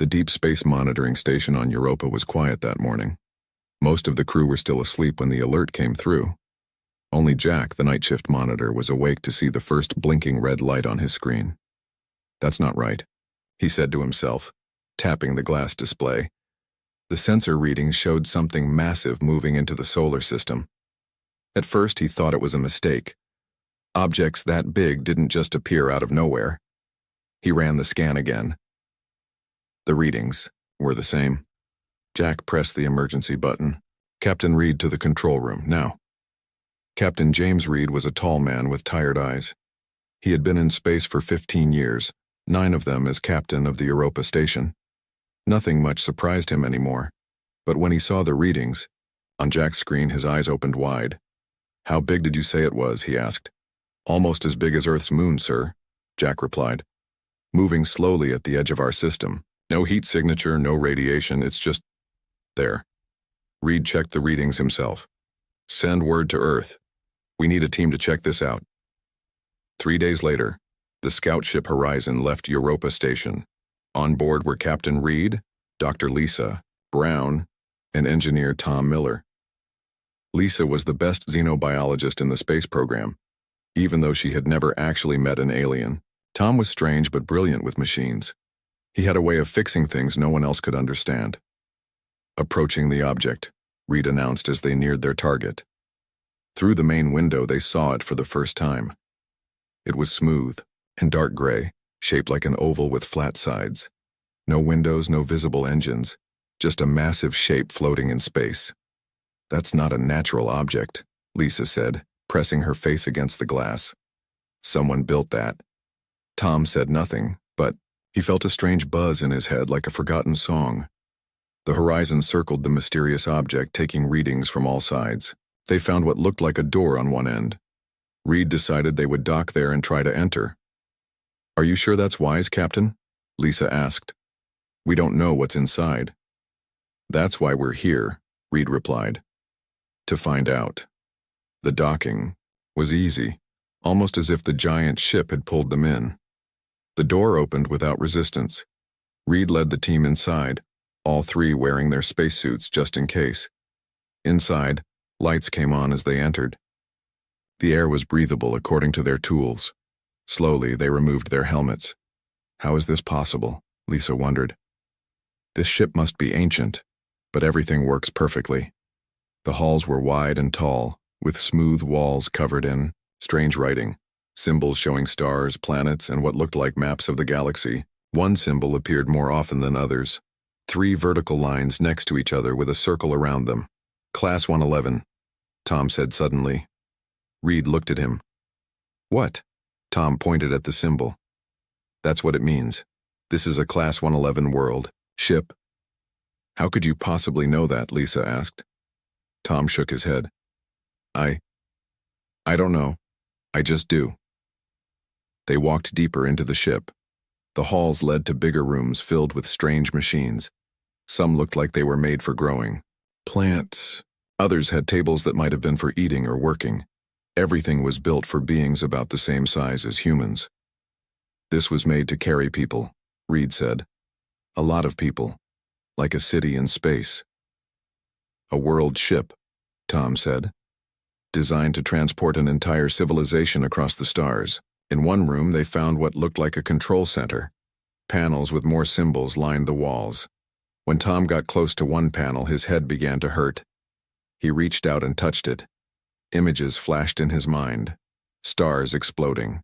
The deep space monitoring station on Europa was quiet that morning. Most of the crew were still asleep when the alert came through. Only Jack, the night shift monitor, was awake to see the first blinking red light on his screen. "That's not right," he said to himself, tapping the glass display. The sensor readings showed something massive moving into the solar system. At first he thought it was a mistake. Objects that big didn't just appear out of nowhere. He ran the scan again. The readings were the same. Jack pressed the emergency button. "Captain Reed to the control room, now." Captain James Reed was a tall man with tired eyes. He had been in space for 15 years, 9 of them as captain of the Europa station. Nothing much surprised him anymore, but when he saw the readings, on Jack's screen his eyes opened wide. "How big did you say it was?" he asked. "Almost as big as Earth's moon, sir," Jack replied. "Moving slowly at the edge of our system. No heat signature, no radiation, it's just there." Reed checked the readings himself. "Send word to Earth. We need a team to check this out." 3 days later, the scout ship Horizon left Europa Station. On board were Captain Reed, Dr. Lisa, Brown, and engineer Tom Miller. Lisa was the best xenobiologist in the space program, even though she had never actually met an alien. Tom was strange but brilliant with machines. He had a way of fixing things no one else could understand. "Approaching the object," Reed announced as they neared their target. Through the main window they saw it for the first time. It was smooth and dark gray, shaped like an oval with flat sides. No windows, no visible engines, just a massive shape floating in space. "That's not a natural object," Lisa said, pressing her face against the glass. "Someone built that." Tom said nothing, but he felt a strange buzz in his head like a forgotten song. The Horizon circled the mysterious object, taking readings from all sides. They found what looked like a door on one end. Reed decided they would dock there and try to enter. "Are you sure that's wise, Captain?" Lisa asked. "We don't know what's inside." "That's why we're here," Reed replied. "To find out." The docking was easy, almost as if the giant ship had pulled them in. The door opened without resistance. Reed led the team inside, all 3 wearing their spacesuits just in case. Inside, lights came on as they entered. The air was breathable according to their tools. Slowly, they removed their helmets. "How is this possible?" Lisa wondered. "This ship must be ancient, but everything works perfectly." The halls were wide and tall, with smooth walls covered in strange writing, symbols showing stars, planets, and what looked like maps of the galaxy. One symbol appeared more often than others. 3 vertical lines next to each other with a circle around them. "Class 111, Tom said suddenly. Reed looked at him. "What?" Tom pointed at the symbol. "That's what it means. This is a Class 111 world. Ship." "How could you possibly know that?" Lisa asked. Tom shook his head. I don't know. I just do." They walked deeper into the ship. The halls led to bigger rooms filled with strange machines. Some looked like they were made for growing plants. Others had tables that might have been for eating or working. Everything was built for beings about the same size as humans. "This was made to carry people," Reed said. "A lot of people, like a city in space." "A world ship," Tom said. "Designed to transport an entire civilization across the stars." In one room they found what looked like a control center. Panels with more symbols lined the walls. When Tom got close to one panel, his head began to hurt. He reached out and touched it. Images flashed in his mind. Stars exploding.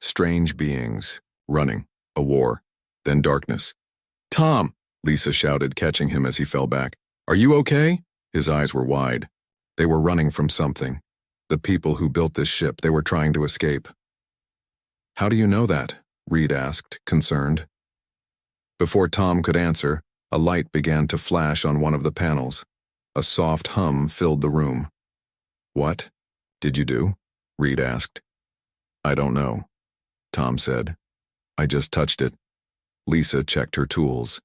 Strange beings running. A war. Then darkness. "Tom!" Lisa shouted, catching him as he fell back. "Are you okay?" His eyes were wide. They were running from something. The people who built this ship, they were trying to escape. "How do you know that?" Reed asked, concerned. Before Tom could answer, a light began to flash on one of the panels. A soft hum filled the room. "What did you do?" Reed asked. "I don't know," Tom said. "I just touched it." Lisa checked her tools.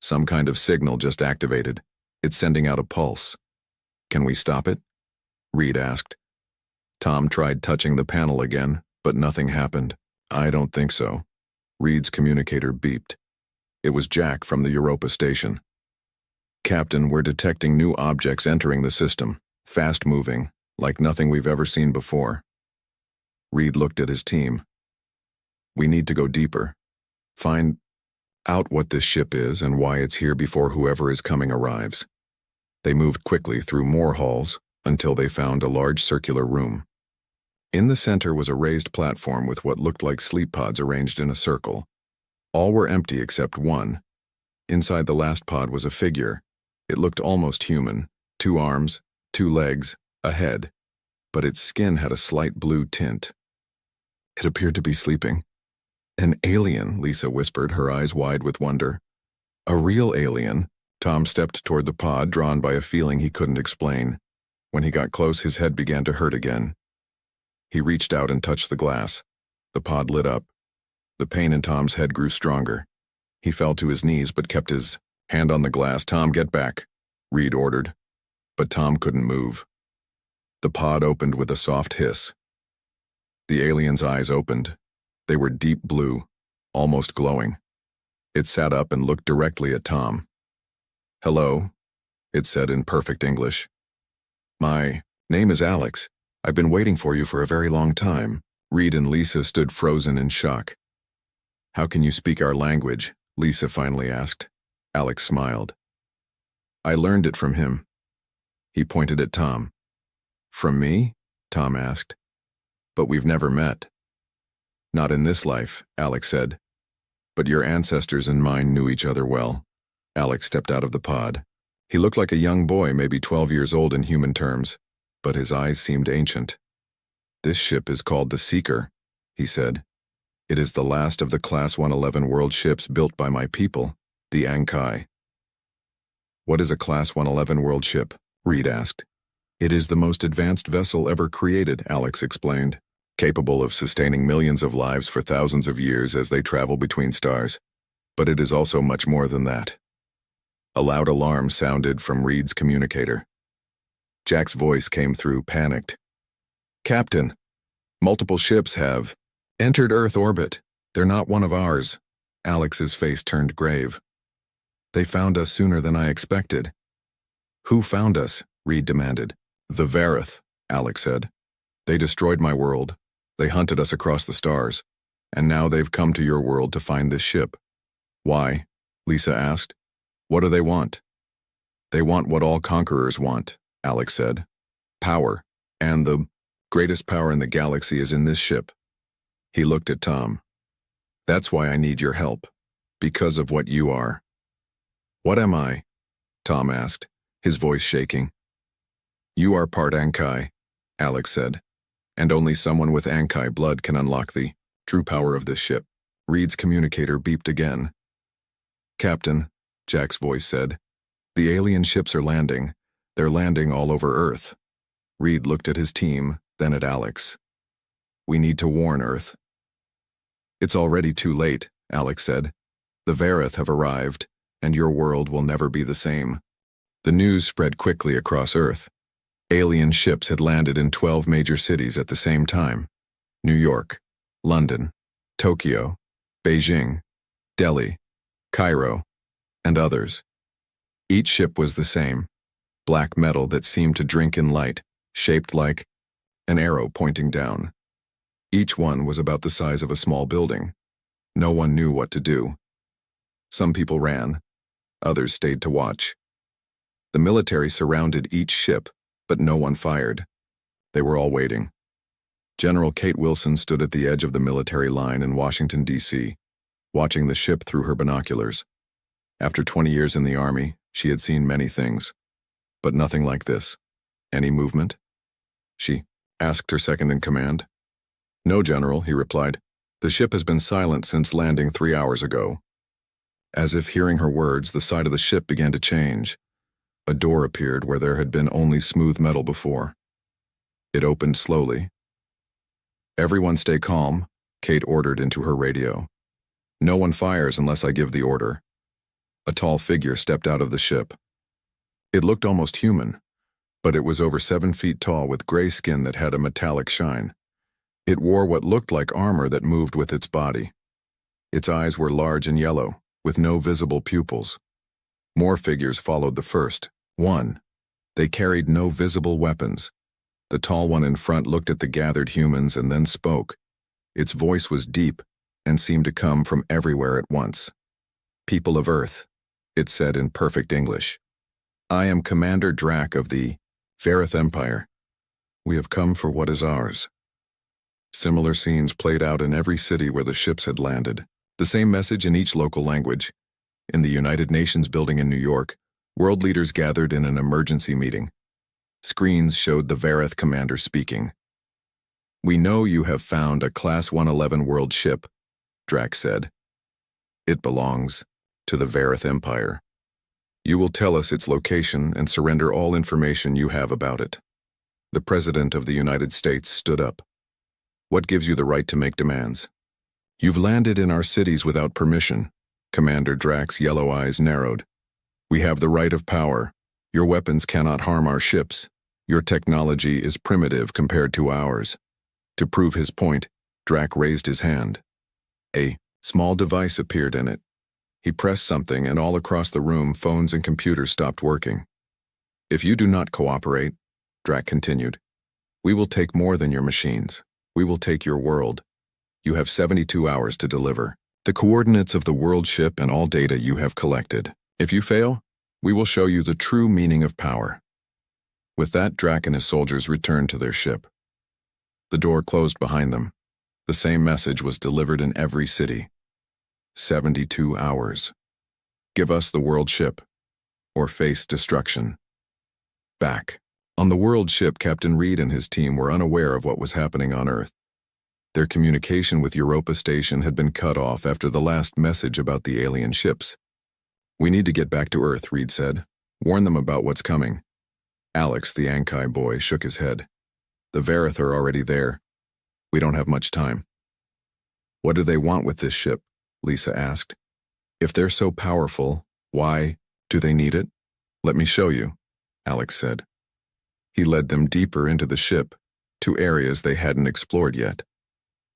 "Some kind of signal just activated. It's sending out a pulse." "Can we stop it?" Reed asked. Tom tried touching the panel again, but nothing happened. "I don't think so." Reed's communicator beeped. It was Jack from the Europa station. "Captain, we're detecting new objects entering the system, fast-moving, like nothing we've ever seen before." Reed looked at his team. "We need to go deeper. Find out what this ship is and why it's here before whoever is coming arrives." They moved quickly through more halls until they found a large circular room. In the center was a raised platform with what looked like sleep pods arranged in a circle. All were empty except one. Inside the last pod was a figure. It looked almost human, 2 arms, 2 legs, a head, but its skin had a slight blue tint. It appeared to be sleeping. "An alien," Lisa whispered, her eyes wide with wonder. "A real alien." Tom stepped toward the pod, drawn by a feeling he couldn't explain. When he got close, his head began to hurt again. He reached out and touched the glass. The pod lit up. The pain in Tom's head grew stronger. He fell to his knees but kept his hand on the glass. "Tom, get back," Reed ordered. But Tom couldn't move. The pod opened with a soft hiss. The alien's eyes opened. They were deep blue, almost glowing. It sat up and looked directly at Tom. "Hello," it said in perfect English. "My name is Alex. I've been waiting for you for a very long time." Reed and Lisa stood frozen in shock. "How can you speak our language?" Lisa finally asked. Alex smiled. "I learned it from him." He pointed at Tom. "From me?" Tom asked. "But we've never met." "Not in this life," Alex said. "But your ancestors and mine knew each other well." Alex stepped out of the pod. He looked like a young boy, maybe 12 years old in human terms, but his eyes seemed ancient. "This ship is called the Seeker," he said. "It is the last of the Class 111 world ships built by my people, the Ankai." "What is a Class 111 world ship?" Reed asked. "It is the most advanced vessel ever created," Alex explained, "capable of sustaining millions of lives for thousands of years as they travel between stars. But it is also much more than that." A loud alarm sounded from Reed's communicator. Jack's voice came through, panicked. "Captain, multiple ships have entered Earth orbit. They're not one of ours." Alex's face turned grave. "They found us sooner than I expected." "Who found us?" Reed demanded. "The Vareth," Alex said. "They destroyed my world. They hunted us across the stars. And now they've come to your world to find this ship." "Why?" Lisa asked. "What do they want?" "They want what all conquerors want," Alex said. "Power. And the greatest power in the galaxy is in this ship." He looked at Tom. "That's why I need your help. Because of what you are." "What am I?" Tom asked, his voice shaking. "You are part Ankai," Alex said. "And only someone with Ankai blood can unlock the true power of this ship." Reed's communicator beeped again. "Captain," Jack's voice said, "the alien ships are landing. They're landing all over Earth." Reed looked at his team, then at Alex. "We need to warn Earth." "It's already too late," Alex said. "The Vareth have arrived, and your world will never be the same." The news spread quickly across Earth. Alien ships had landed in 12 major cities at the same time: New York, London, Tokyo, Beijing, Delhi, Cairo, and others. Each ship was the same: black metal that seemed to drink in light, shaped like an arrow pointing down. Each one was about the size of a small building. No one knew what to do. Some people ran. Others stayed to watch. The military surrounded each ship, but no one fired. They were all waiting. General Kate Wilson stood at the edge of the military line in Washington, D.C., watching the ship through her binoculars. After 20 years in the Army, she had seen many things, but nothing like this. "Any movement?" she asked her second-in-command. "No, General," he replied. "The ship has been silent since landing 3 hours ago." As if hearing her words, the side of the ship began to change. A door appeared where there had been only smooth metal before. It opened slowly. "Everyone stay calm," Kate ordered into her radio. "No one fires unless I give the order." A tall figure stepped out of the ship. It looked almost human, but it was over 7 feet tall with gray skin that had a metallic shine. It wore what looked like armor that moved with its body. Its eyes were large and yellow, with no visible pupils. More figures followed the first. 1. They carried no visible weapons. The tall one in front looked at the gathered humans and then spoke. Its voice was deep and seemed to come from everywhere at once. "People of Earth," it said in perfect English. "I am Commander Drac of the Vareth Empire. We have come for what is ours." Similar scenes played out in every city where the ships had landed. The same message in each local language. In the United Nations building in New York, world leaders gathered in an emergency meeting. Screens showed the Vareth commander speaking. "We know you have found a Class 111 world ship," Drac said. "It belongs to the Vareth Empire. You will tell us its location and surrender all information you have about it." The President of the United States stood up. "What gives you the right to make demands?" "You've landed in our cities without permission." Commander Drac's yellow eyes narrowed. "We have the right of power. Your weapons cannot harm our ships. Your technology is primitive compared to ours." To prove his point, Drac raised his hand. A small device appeared in it. He pressed something and all across the room phones and computers stopped working. "If you do not cooperate," Drac continued, "we will take more than your machines. We will take your world. You have 72 hours to deliver the coordinates of the world ship and all data you have collected. If you fail, we will show you the true meaning of power." With that, Drac and his soldiers returned to their ship. The door closed behind them. The same message was delivered in every city. 72 hours. Give us the world ship, or face destruction. Back. On the world ship, Captain Reed and his team were unaware of what was happening on Earth. Their communication with Europa Station had been cut off after the last message about the alien ships. "We need to get back to Earth," Reed said. "Warn them about what's coming." Alex, the Ankai boy, shook his head. "The Vareth are already there. We don't have much time." "What do they want with this ship?" Lisa asked. "If they're so powerful, why do they need it?" "Let me show you," Alex said. He led them deeper into the ship, to areas they hadn't explored yet.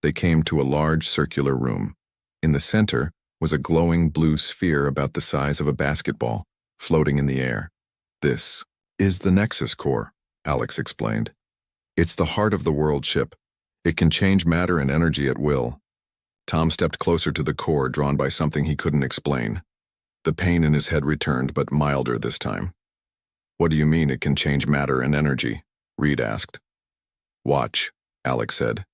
They came to a large circular room. In the center was a glowing blue sphere about the size of a basketball, floating in the air. "This is the Nexus Core," Alex explained. "It's the heart of the world ship. It can change matter and energy at will." Tom stepped closer to the core, drawn by something he couldn't explain. The pain in his head returned, but milder this time. "What do you mean it can change matter and energy?" Reed asked. "Watch," Alex said.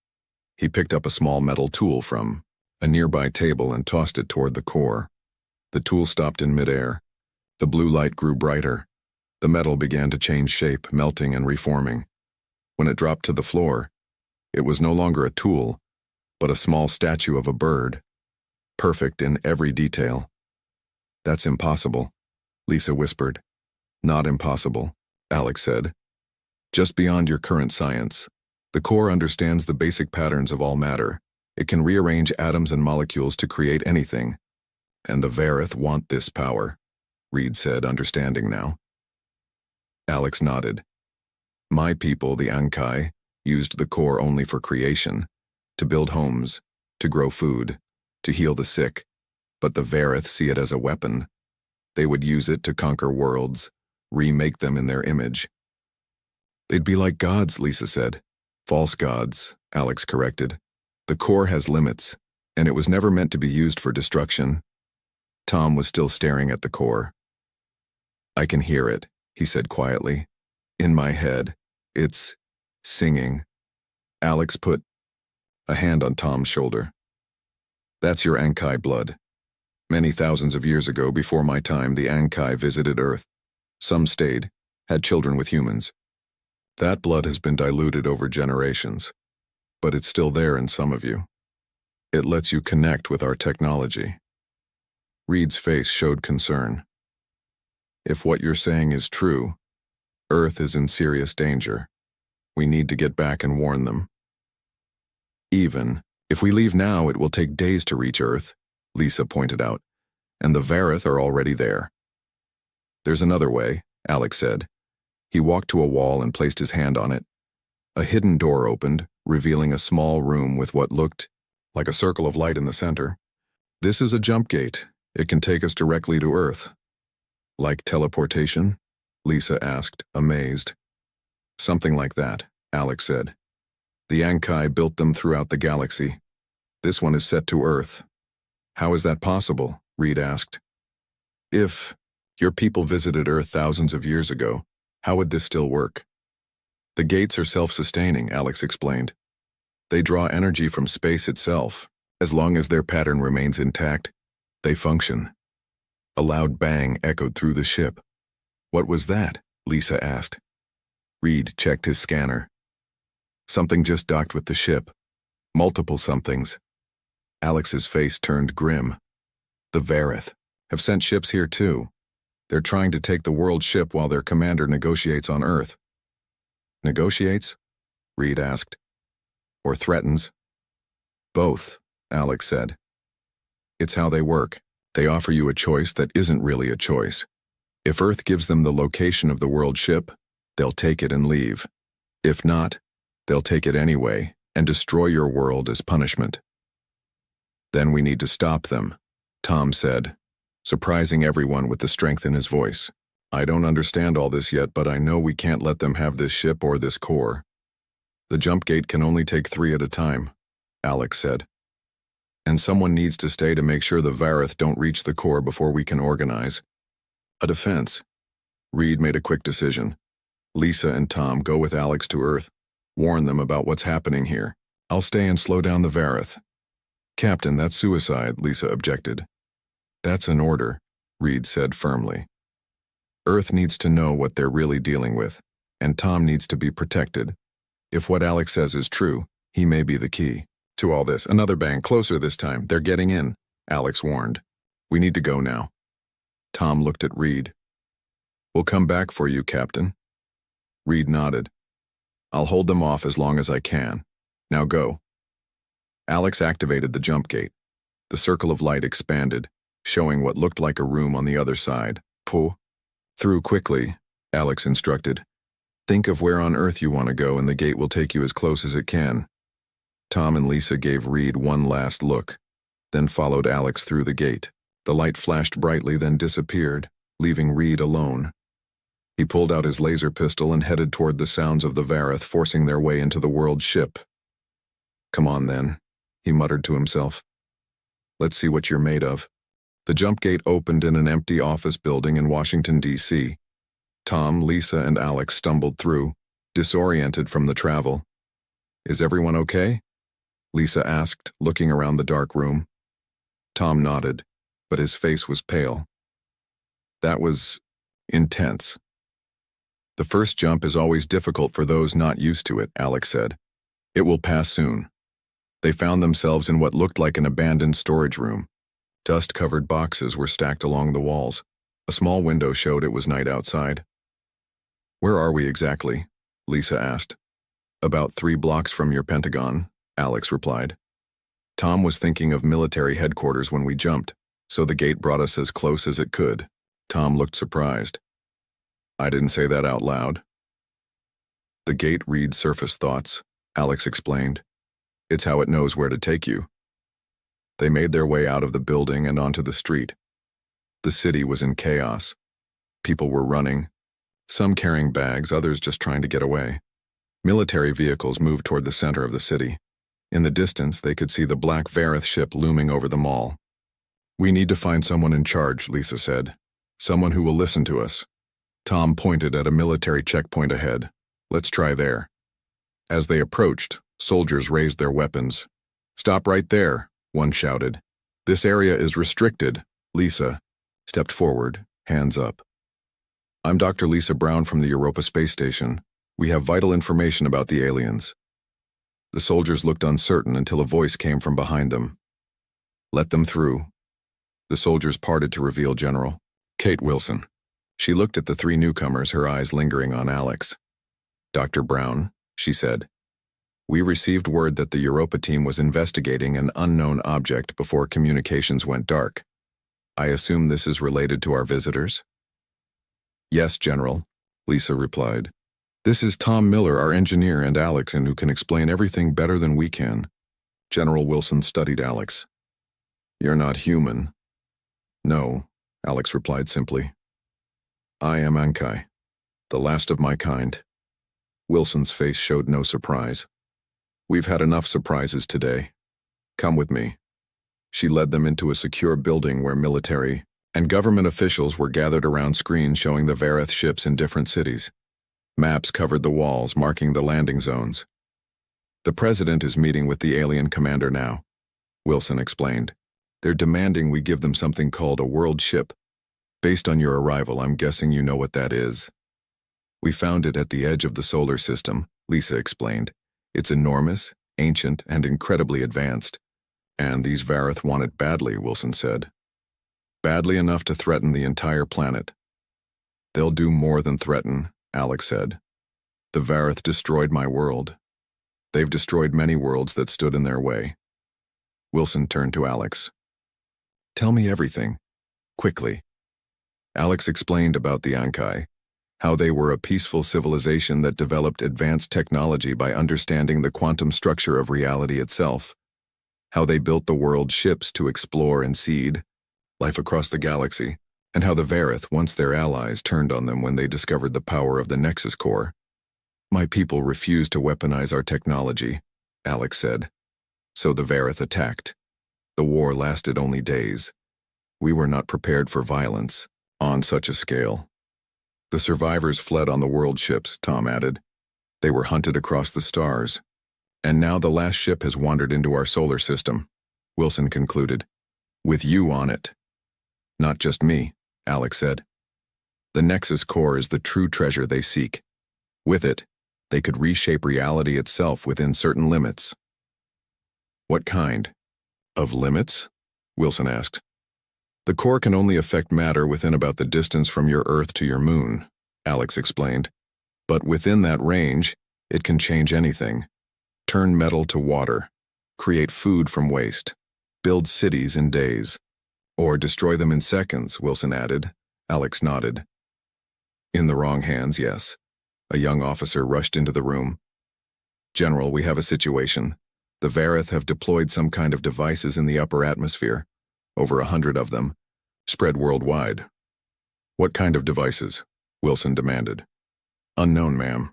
He picked up a small metal tool from a nearby table and tossed it toward the core. The tool stopped in midair. The blue light grew brighter. The metal began to change shape, melting and reforming. When it dropped to the floor, it was no longer a tool, but a small statue of a bird, perfect in every detail. "That's impossible," Lisa whispered. "Not impossible," Alex said. "Just beyond your current science. The core understands the basic patterns of all matter. It can rearrange atoms and molecules to create anything. And the Vareth want this power," Reed said, understanding now. Alex nodded. "My people, the Ankai, used the core only for creation, to build homes, to grow food, to heal the sick, but the Vareth see it as a weapon. They would use it to conquer worlds, remake them in their image." "They'd be like gods," Lisa said. "False gods," Alex corrected. "The core has limits, and it was never meant to be used for destruction." Tom was still staring at the core. "I can hear it," he said quietly. "In my head. It's singing." Alex put a hand on Tom's shoulder. "That's your Ankai blood. Many thousands of years ago, before my time, the Ankai visited Earth. Some stayed, had children with humans. That blood has been diluted over generations, but it's still there in some of you. It lets you connect with our technology." Reed's face showed concern. "If what you're saying is true, Earth is in serious danger. We need to get back and warn them." "Even if we leave now, it will take days to reach Earth," Lisa pointed out, "and the Vareth are already there." "There's another way," Alex said. He walked to a wall and placed his hand on it. A hidden door opened, revealing a small room with what looked like a circle of light in the center. "This is a jump gate. It can take us directly to Earth. Like teleportation? Lisa asked, amazed. Something like that, Alex said. The Ankai built them throughout the galaxy. This one is set to Earth. How is that possible? Reed asked. If your people visited Earth thousands of years ago, how would this still work? The gates are self-sustaining, Alex explained. They draw energy from space itself. As long as their pattern remains intact, they function. A loud bang echoed through the ship. What was that? Lisa asked. Reed checked his scanner. Something just docked with the ship. Multiple somethings. Alex's face turned grim. The Vareth have sent ships here too. They're trying to take the world ship while their commander negotiates on Earth. Negotiates? Reed asked. Or threatens? Both, Alex said. It's how they work. They offer you a choice that isn't really a choice. If Earth gives them the location of the world ship, they'll take it and leave. If not, they'll take it anyway and destroy your world as punishment. Then we need to stop them, Tom said, surprising everyone with the strength in his voice. I don't understand all this yet, but I know we can't let them have this ship or this core. The jump gate can only take 3 at a time, Alex said. And someone needs to stay to make sure the Vareth don't reach the core before we can organize a defense. Reed made a quick decision. Lisa and Tom go with Alex to Earth. Warn them about what's happening here. I'll stay and slow down the Vareth. Captain, that's suicide, Lisa objected. That's an order, Reed said firmly. Earth needs to know what they're really dealing with, and Tom needs to be protected. If what Alex says is true, he may be the key to all this. Another bang, closer this time. They're getting in, Alex warned. We need to go now. Tom looked at Reed. We'll come back for you, Captain. Reed nodded. I'll hold them off as long as I can. Now go. Alex activated the jump gate. The circle of light expanded, showing what looked like a room on the other side. Pull through quickly, Alex instructed. Think of where on Earth you want to go and the gate will take you as close as it can. Tom and Lisa gave Reed one last look, then followed Alex through the gate. The light flashed brightly, then disappeared, leaving Reed alone. He pulled out his laser pistol and headed toward the sounds of the Vareth forcing their way into the world ship. Come on then, he muttered to himself. Let's see what you're made of. The jump gate opened in an empty office building in Washington, D.C. Tom, Lisa, and Alex stumbled through, disoriented from the travel. Is everyone okay? Lisa asked, looking around the dark room. Tom nodded, but his face was pale. That was intense. The first jump is always difficult for those not used to it, Alex said. It will pass soon. They found themselves in what looked like an abandoned storage room. Dust-covered boxes were stacked along the walls. A small window showed it was night outside. Where are we exactly? Lisa asked. About 3 blocks from your Pentagon, Alex replied. Tom was thinking of military headquarters when we jumped, so the gate brought us as close as it could. Tom looked surprised. I didn't say that out loud. The gate reads surface thoughts, Alex explained. It's how it knows where to take you. They made their way out of the building and onto the street. The city was in chaos. People were running, some carrying bags, others just trying to get away. Military vehicles moved toward the center of the city. In the distance, they could see the black Vareth ship looming over the mall. We need to find someone in charge, Lisa said. Someone who will listen to us. Tom pointed at a military checkpoint ahead. Let's try there. As they approached, soldiers raised their weapons. Stop right there, one shouted. This area is restricted. Lisa stepped forward, hands up. I'm Dr. Lisa Brown from the Europa Space Station. We have vital information about the aliens. The soldiers looked uncertain until a voice came from behind them. Let them through. The soldiers parted to reveal General Kate Wilson. She looked at the 3 newcomers, her eyes lingering on Alex. Dr. Brown, she said. We received word that the Europa team was investigating an unknown object before communications went dark. I assume this is related to our visitors? Yes, General, Lisa replied. This is Tom Miller, our engineer, and Alex, and who can explain everything better than we can. General Wilson studied Alex. You're not human. No, Alex replied simply. I am Ankai, the last of my kind. Wilson's face showed no surprise. We've had enough surprises today. Come with me. She led them into a secure building where military and government officials were gathered around screens showing the Vareth ships in different cities. Maps covered the walls, marking the landing zones. The president is meeting with the alien commander now, Wilson explained. They're demanding we give them something called a world ship. Based on your arrival, I'm guessing you know what that is. We found it at the edge of the solar system, Lisa explained. It's enormous, ancient, and incredibly advanced. And these Vareth want it badly, Wilson said. Badly enough to threaten the entire planet. They'll do more than threaten, Alex said. The Vareth destroyed my world. They've destroyed many worlds that stood in their way. Wilson turned to Alex. Tell me everything, quickly. Alex explained about the Ankai, how they were a peaceful civilization that developed advanced technology by understanding the quantum structure of reality itself, how they built the world ships to explore and seed life across the galaxy, and how the Vareth, once their allies, turned on them when they discovered the power of the Nexus core. My people refused to weaponize our technology, Alex said. So the Vareth attacked. The war lasted only days. We were not prepared for violence on such a scale. The survivors fled on the world ships, Tom added. They were hunted across the stars. And now the last ship has wandered into our solar system, Wilson concluded. With you on it. Not just me, Alex said. The Nexus core is the true treasure they seek. With it, they could reshape reality itself within certain limits. What kind of limits? Wilson asked. The core can only affect matter within about the distance from your Earth to your moon, Alex explained. But within that range, it can change anything. Turn metal to water, create food from waste, build cities in days, or destroy them in seconds, Wilson added. Alex nodded. In the wrong hands, yes. A young officer rushed into the room. General, we have a situation. The Vareth have deployed some kind of devices in the upper atmosphere, over 100 of them, spread worldwide. What kind of devices? Wilson demanded. Unknown, ma'am,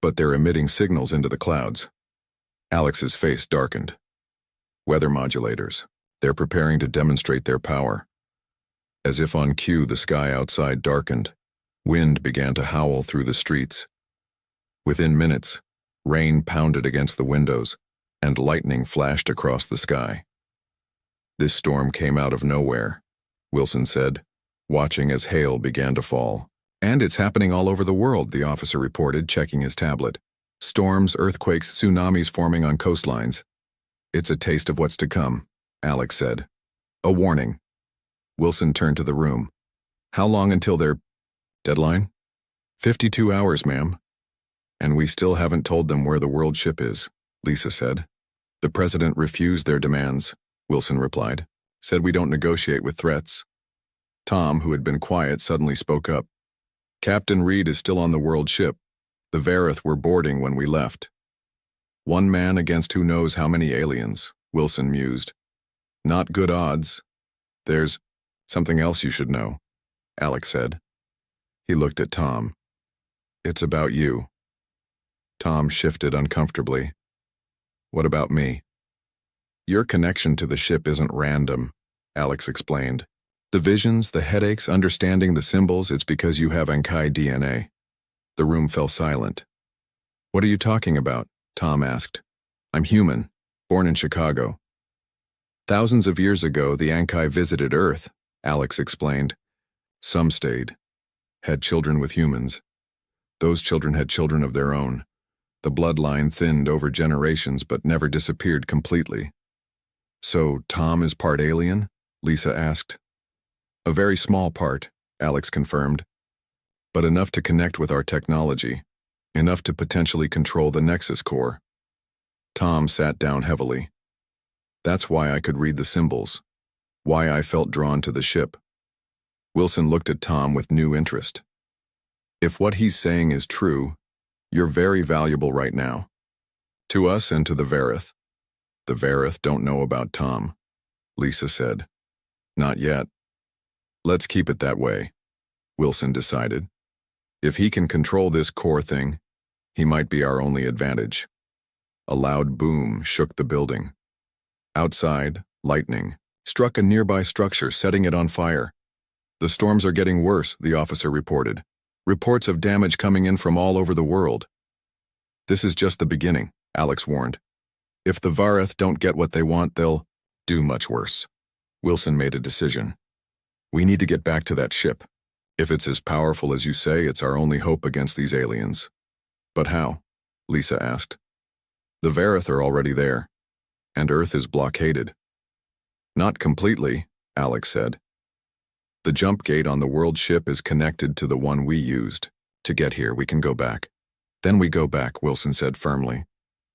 but they're emitting signals into the clouds. Alex's face darkened. Weather modulators. They're preparing to demonstrate their power. As if on cue, the sky outside darkened. Wind began to howl through the streets. Within minutes, rain pounded against the windows, and lightning flashed across the sky. This storm came out of nowhere, Wilson said, watching as hail began to fall. And it's happening all over the world, the officer reported, checking his tablet. Storms, earthquakes, tsunamis forming on coastlines. It's a taste of what's to come, Alex said. A warning. Wilson turned to the room. How long until their deadline? 52 hours, ma'am. And we still haven't told them where the world ship is, Lisa said. The president refused their demands, Wilson replied. Said we don't negotiate with threats. Tom, who had been quiet, suddenly spoke up. Captain Reed is still on the world ship. The Vareth were boarding when we left. One man against who knows how many aliens, Wilson mused. Not good odds. There's something else you should know, Alex said. He looked at Tom. It's about you. Tom shifted uncomfortably. What about me? Your connection to the ship isn't random, Alex explained. The visions, the headaches, understanding the symbols, it's because you have Ankai DNA. The room fell silent. What are you talking about? Tom asked. I'm human, born in Chicago. Thousands of years ago, the Ankai visited Earth, Alex explained. Some stayed, had children with humans. Those children had children of their own. The bloodline thinned over generations but never disappeared completely. So, Tom is part alien? Lisa asked. A very small part, Alex confirmed. But enough to connect with our technology. Enough to potentially control the Nexus core. Tom sat down heavily. That's why I could read the symbols. Why I felt drawn to the ship. Wilson looked at Tom with new interest. If what he's saying is true, you're very valuable right now. To us and to the Vareth. The Vareth don't know about Tom, Lisa said. Not yet. Let's keep it that way, Wilson decided. If he can control this core thing, he might be our only advantage. A loud boom shook the building. Outside, lightning struck a nearby structure, setting it on fire. The storms are getting worse, the officer reported. Reports of damage coming in from all over the world. This is just the beginning, Alex warned. If the Vareth don't get what they want, they'll do much worse. Wilson made a decision. We need to get back to that ship. If it's as powerful as you say, it's our only hope against these aliens. But how? Lisa asked. The Vareth are already there, and Earth is blockaded. Not completely, Alex said. The jump gate on the world ship is connected to the one we used. To get here, we can go back. Then we go back, Wilson said firmly.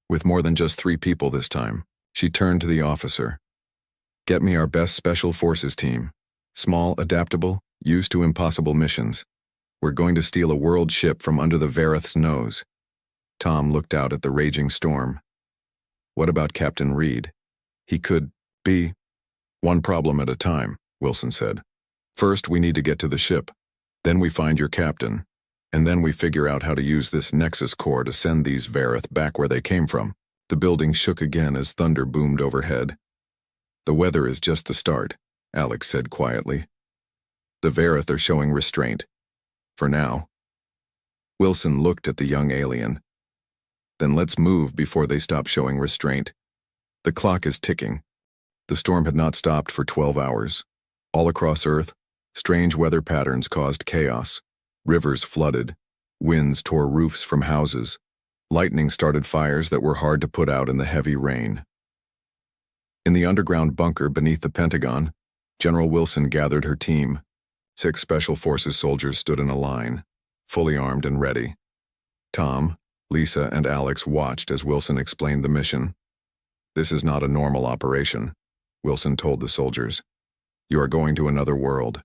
With more than just 3 people this time. She turned to the officer. Get me our best special forces team. Small, adaptable, used to impossible missions. We're going to steal a world ship from under the Vareth's nose. Tom looked out at the raging storm. What about Captain Reed? He could be. One problem at a time, Wilson said. First, we need to get to the ship. Then we find your captain. And then we figure out how to use this Nexus core to send these Vareth back where they came from. The building shook again as thunder boomed overhead. The weather is just the start, Alex said quietly. The Vareth are showing restraint. For now. Wilson looked at the young alien. Then let's move before they stop showing restraint. The clock is ticking. The storm had not stopped for 12 hours. All across Earth, strange weather patterns caused chaos. Rivers flooded. Winds tore roofs from houses. Lightning started fires that were hard to put out in the heavy rain. In the underground bunker beneath the Pentagon, General Wilson gathered her team. 6 Special Forces soldiers stood in a line, fully armed and ready. Tom, Lisa, and Alex watched as Wilson explained the mission. This is not a normal operation, Wilson told the soldiers. You are going to another world.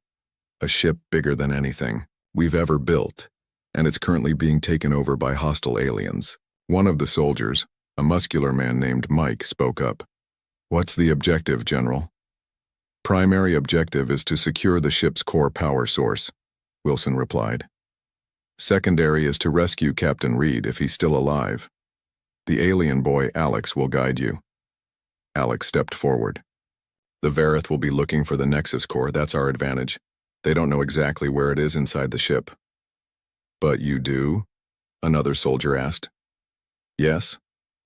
A ship bigger than anything we've ever built, and it's currently being taken over by hostile aliens. One of the soldiers, a muscular man named Mike, spoke up. What's the objective, General? Primary objective is to secure the ship's core power source, Wilson replied. Secondary is to rescue Captain Reed if he's still alive. The alien boy, Alex, will guide you. Alex stepped forward. The Vareth will be looking for the Nexus core, that's our advantage. They don't know exactly where it is inside the ship. But you do? Another soldier asked. Yes,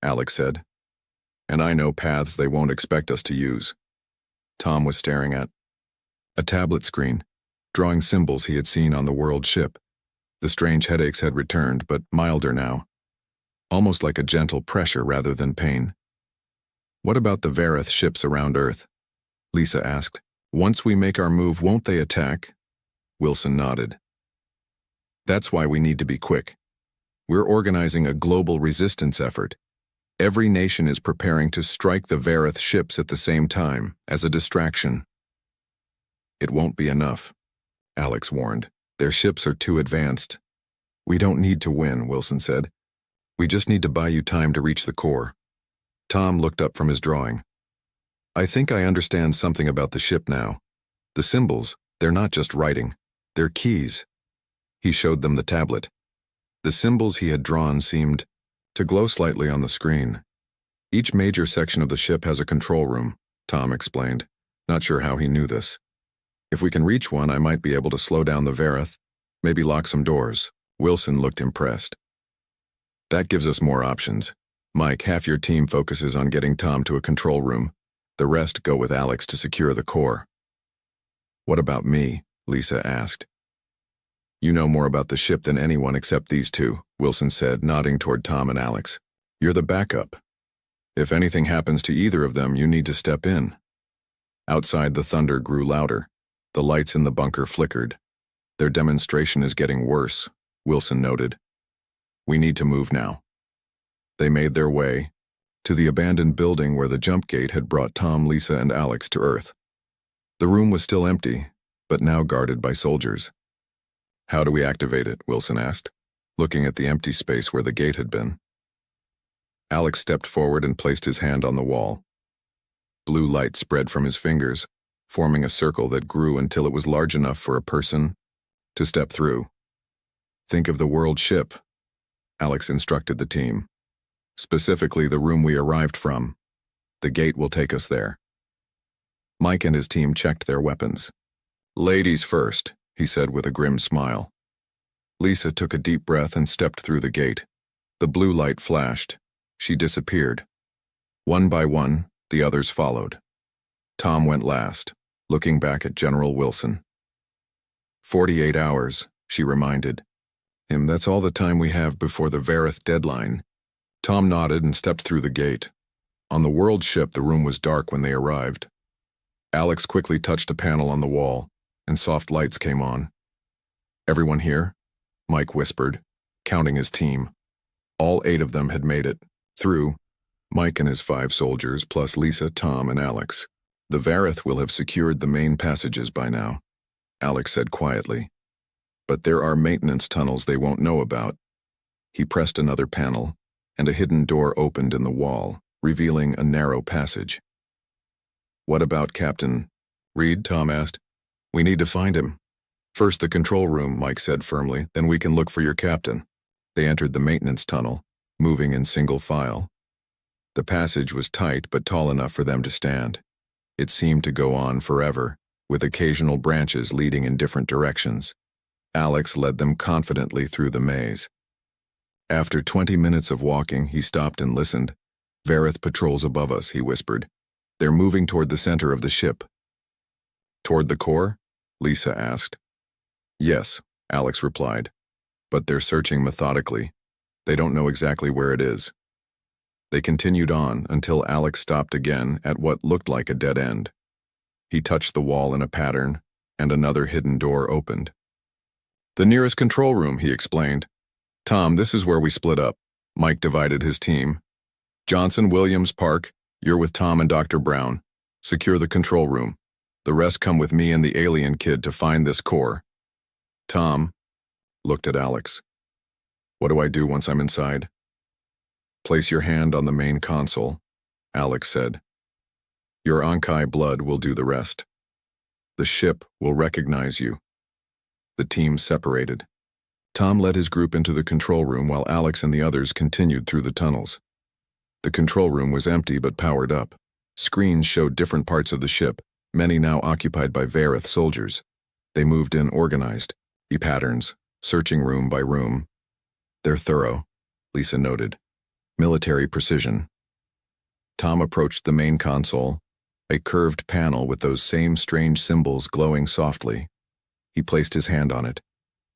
Alex said. And I know paths they won't expect us to use. Tom was staring at a tablet screen, drawing symbols he had seen on the world ship. The strange headaches had returned, but milder now. Almost like a gentle pressure rather than pain. What about the Vareth ships around Earth? Lisa asked. Once we make our move, won't they attack? Wilson nodded. That's why we need to be quick. We're organizing a global resistance effort. Every nation is preparing to strike the Vareth ships at the same time, as a distraction. It won't be enough, Alex warned. Their ships are too advanced. We don't need to win, Wilson said. We just need to buy you time to reach the core. Tom looked up from his drawing. I think I understand something about the ship now. The symbols, they're not just writing. They're keys. He showed them the tablet. The symbols he had drawn seemed to glow slightly on the screen. Each major section of the ship has a control room, Tom explained, not sure how he knew this. If we can reach one, I might be able to slow down the Vareth, maybe lock some doors. Wilson looked impressed. That gives us more options. Mike, half your team focuses on getting Tom to a control room. The rest go with Alex to secure the core. What about me? Lisa asked. You know more about the ship than anyone except these two, Wilson said, nodding toward Tom and Alex. You're the backup. If anything happens to either of them, you need to step in. Outside, the thunder grew louder. The lights in the bunker flickered. Their demonstration is getting worse, Wilson noted. We need to move now. They made their way to the abandoned building where the jump gate had brought Tom, Lisa, and Alex to Earth. The room was still empty, but now guarded by soldiers. How do we activate it? Wilson asked, looking at the empty space where the gate had been. Alex stepped forward and placed his hand on the wall. Blue light spread from his fingers. forming a circle that grew until it was large enough for a person to step through. Think of the world ship, Alex instructed the team. Specifically the room we arrived from. The gate will take us there. Mike and his team checked their weapons. Ladies first, he said with a grim smile. Lisa took a deep breath and stepped through the gate. The blue light flashed. She disappeared. One by one, the others followed. Tom went last, looking back at General Wilson. 48 hours, she reminded him. That's all the time we have before the Vareth deadline. Tom nodded and stepped through the gate. On the world ship, the room was dark when they arrived. Alex quickly touched a panel on the wall, and soft lights came on. Everyone here? Mike whispered, counting his team. All 8 of them had made it through. Mike and his 5 soldiers, plus Lisa, Tom, and Alex. The Vareth will have secured the main passages by now, Alex said quietly. But there are maintenance tunnels they won't know about. He pressed another panel, and a hidden door opened in the wall, revealing a narrow passage. What about Captain Reed? Tom asked. We need to find him. First the control room, Mike said firmly, then we can look for your captain. They entered the maintenance tunnel, moving in single file. The passage was tight but tall enough for them to stand. It seemed to go on forever, with occasional branches leading in different directions. Alex led them confidently through the maze. After 20 minutes of walking, he stopped and listened. Vareth patrols above us, he whispered. They're moving toward the center of the ship. Toward the core? Lisa asked. Yes, Alex replied. But they're searching methodically. They don't know exactly where it is. They continued on until Alex stopped again at what looked like a dead end. He touched the wall in a pattern, and another hidden door opened. The nearest control room, he explained. Tom, this is where we split up. Mike divided his team. Johnson, Williams, Park, you're with Tom and Dr. Brown. Secure the control room. The rest come with me and the alien kid to find this core. Tom looked at Alex. What do I do once I'm inside? Place your hand on the main console, Alex said. Your Ankai blood will do the rest. The ship will recognize you. The team separated. Tom led his group into the control room while Alex and the others continued through the tunnels. The control room was empty but powered up. Screens showed different parts of the ship, many now occupied by Vareth soldiers. They moved in organized, patterns, searching room by room. They're thorough, Lisa noted. Military precision. Tom approached the main console, a curved panel with those same strange symbols glowing softly. He placed his hand on it.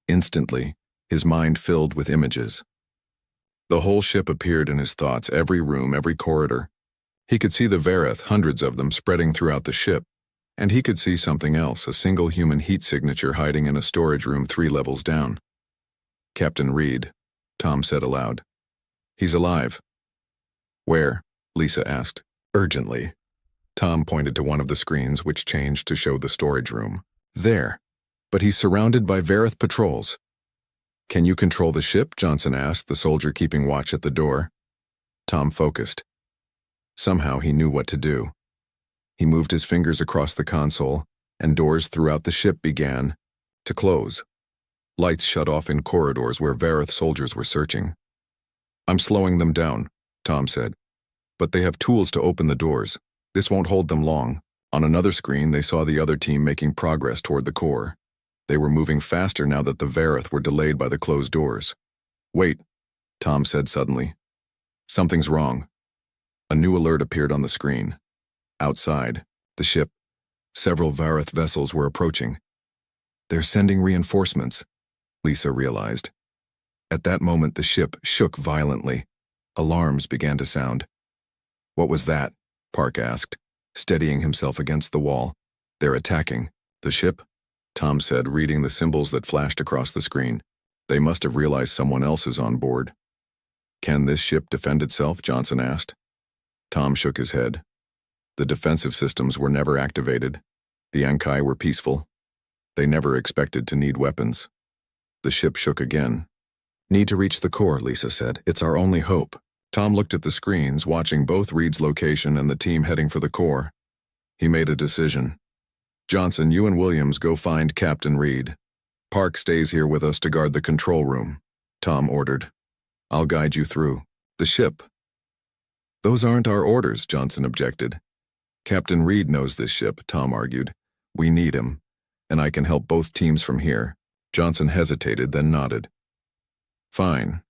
Instantly, his mind filled with images. The whole ship appeared in his thoughts, every room, every corridor. He could see the Vareth, hundreds of them spreading throughout the ship, and he could see something else, a single human heat signature hiding in a storage room 3 levels down. Captain Reed, Tom said aloud. He's alive. Where? Lisa asked, urgently. Tom pointed to one of the screens which changed to show the storage room. There. But he's surrounded by Vareth patrols. Can you control the ship? Johnson asked, the soldier keeping watch at the door. Tom focused. Somehow he knew what to do. He moved his fingers across the console, and doors throughout the ship began to close. Lights shut off in corridors where Vareth soldiers were searching. I'm slowing them down, Tom said. But they have tools to open the doors. This won't hold them long. On another screen, they saw the other team making progress toward the core. They were moving faster now that the Vareth were delayed by the closed doors. Wait, Tom said suddenly. Something's wrong. A new alert appeared on the screen. Outside, the ship, several Vareth vessels were approaching. They're sending reinforcements, Lisa realized. At that moment, the ship shook violently. Alarms began to sound. What was that? Park asked, steadying himself against the wall. They're attacking. The ship? Tom said, reading the symbols that flashed across the screen. They must have realized someone else is on board. Can this ship defend itself? Johnson asked. Tom shook his head. The defensive systems were never activated. The Ankai were peaceful. They never expected to need weapons. The ship shook again. Need to reach the core, Lisa said. It's our only hope. Tom looked at the screens, watching both Reed's location and the team heading for the core. He made a decision. Johnson, you and Williams go find Captain Reed. Park stays here with us to guard the control room, Tom ordered. I'll guide you through. The ship. Those aren't our orders, Johnson objected. Captain Reed knows this ship, Tom argued. We need him, and I can help both teams from here. Johnson hesitated, then nodded. Fine,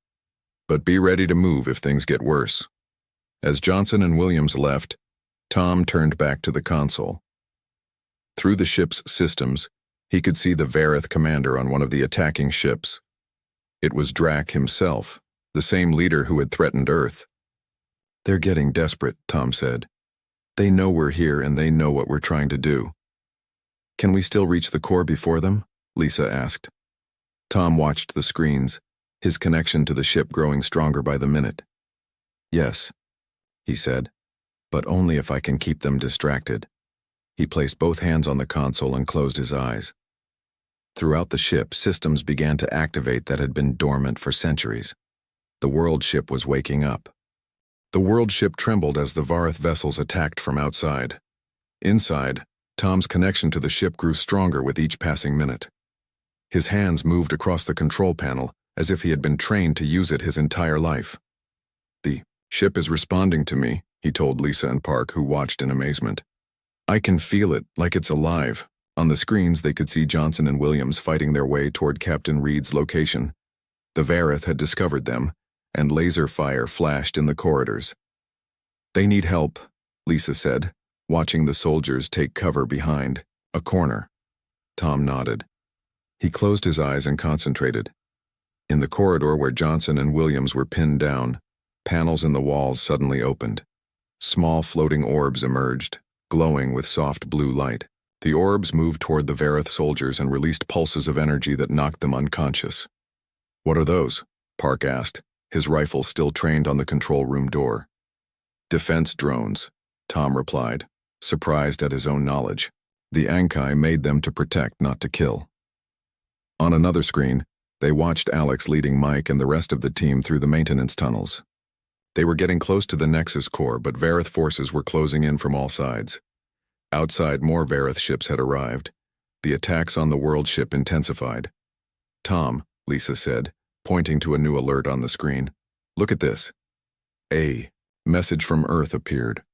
but be ready to move if things get worse. As Johnson and Williams left, Tom turned back to the console. Through the ship's systems, he could see the Vareth commander on one of the attacking ships. It was Drac himself, the same leader who had threatened Earth. They're getting desperate, Tom said. They know we're here and they know what we're trying to do. Can we still reach the core before them? Lisa asked. Tom watched the screens, his connection to the ship growing stronger by the minute. Yes, he said, but only if I can keep them distracted. He placed both hands on the console and closed his eyes. Throughout the ship, systems began to activate that had been dormant for centuries. The world ship was waking up. The world ship trembled as the Vareth vessels attacked from outside. Inside, Tom's connection to the ship grew stronger with each passing minute. His hands moved across the control panel as if he had been trained to use it his entire life. The ship is responding to me, he told Lisa and Park, who watched in amazement. I can feel it, like it's alive. On the screens, they could see Johnson and Williams fighting their way toward Captain Reed's location. The Vareth had discovered them, and laser fire flashed in the corridors. They need help, Lisa said, watching the soldiers take cover behind a corner. Tom nodded. He closed his eyes and concentrated. In the corridor where Johnson and Williams were pinned down, panels in the walls suddenly opened. Small floating orbs emerged, glowing with soft blue light. The orbs moved toward the Vareth soldiers and released pulses of energy that knocked them unconscious. What are those? Park asked, his rifle still trained on the control room door. Defense drones, Tom replied, surprised at his own knowledge. The Ankai made them to protect, not to kill. On another screen, they watched Alex leading Mike and the rest of the team through the maintenance tunnels. They were getting close to the Nexus core, but Vareth forces were closing in from all sides. Outside, more Vareth ships had arrived. The attacks on the world ship intensified. Tom, Lisa said, pointing to a new alert on the screen. Look at this. A message from Earth appeared.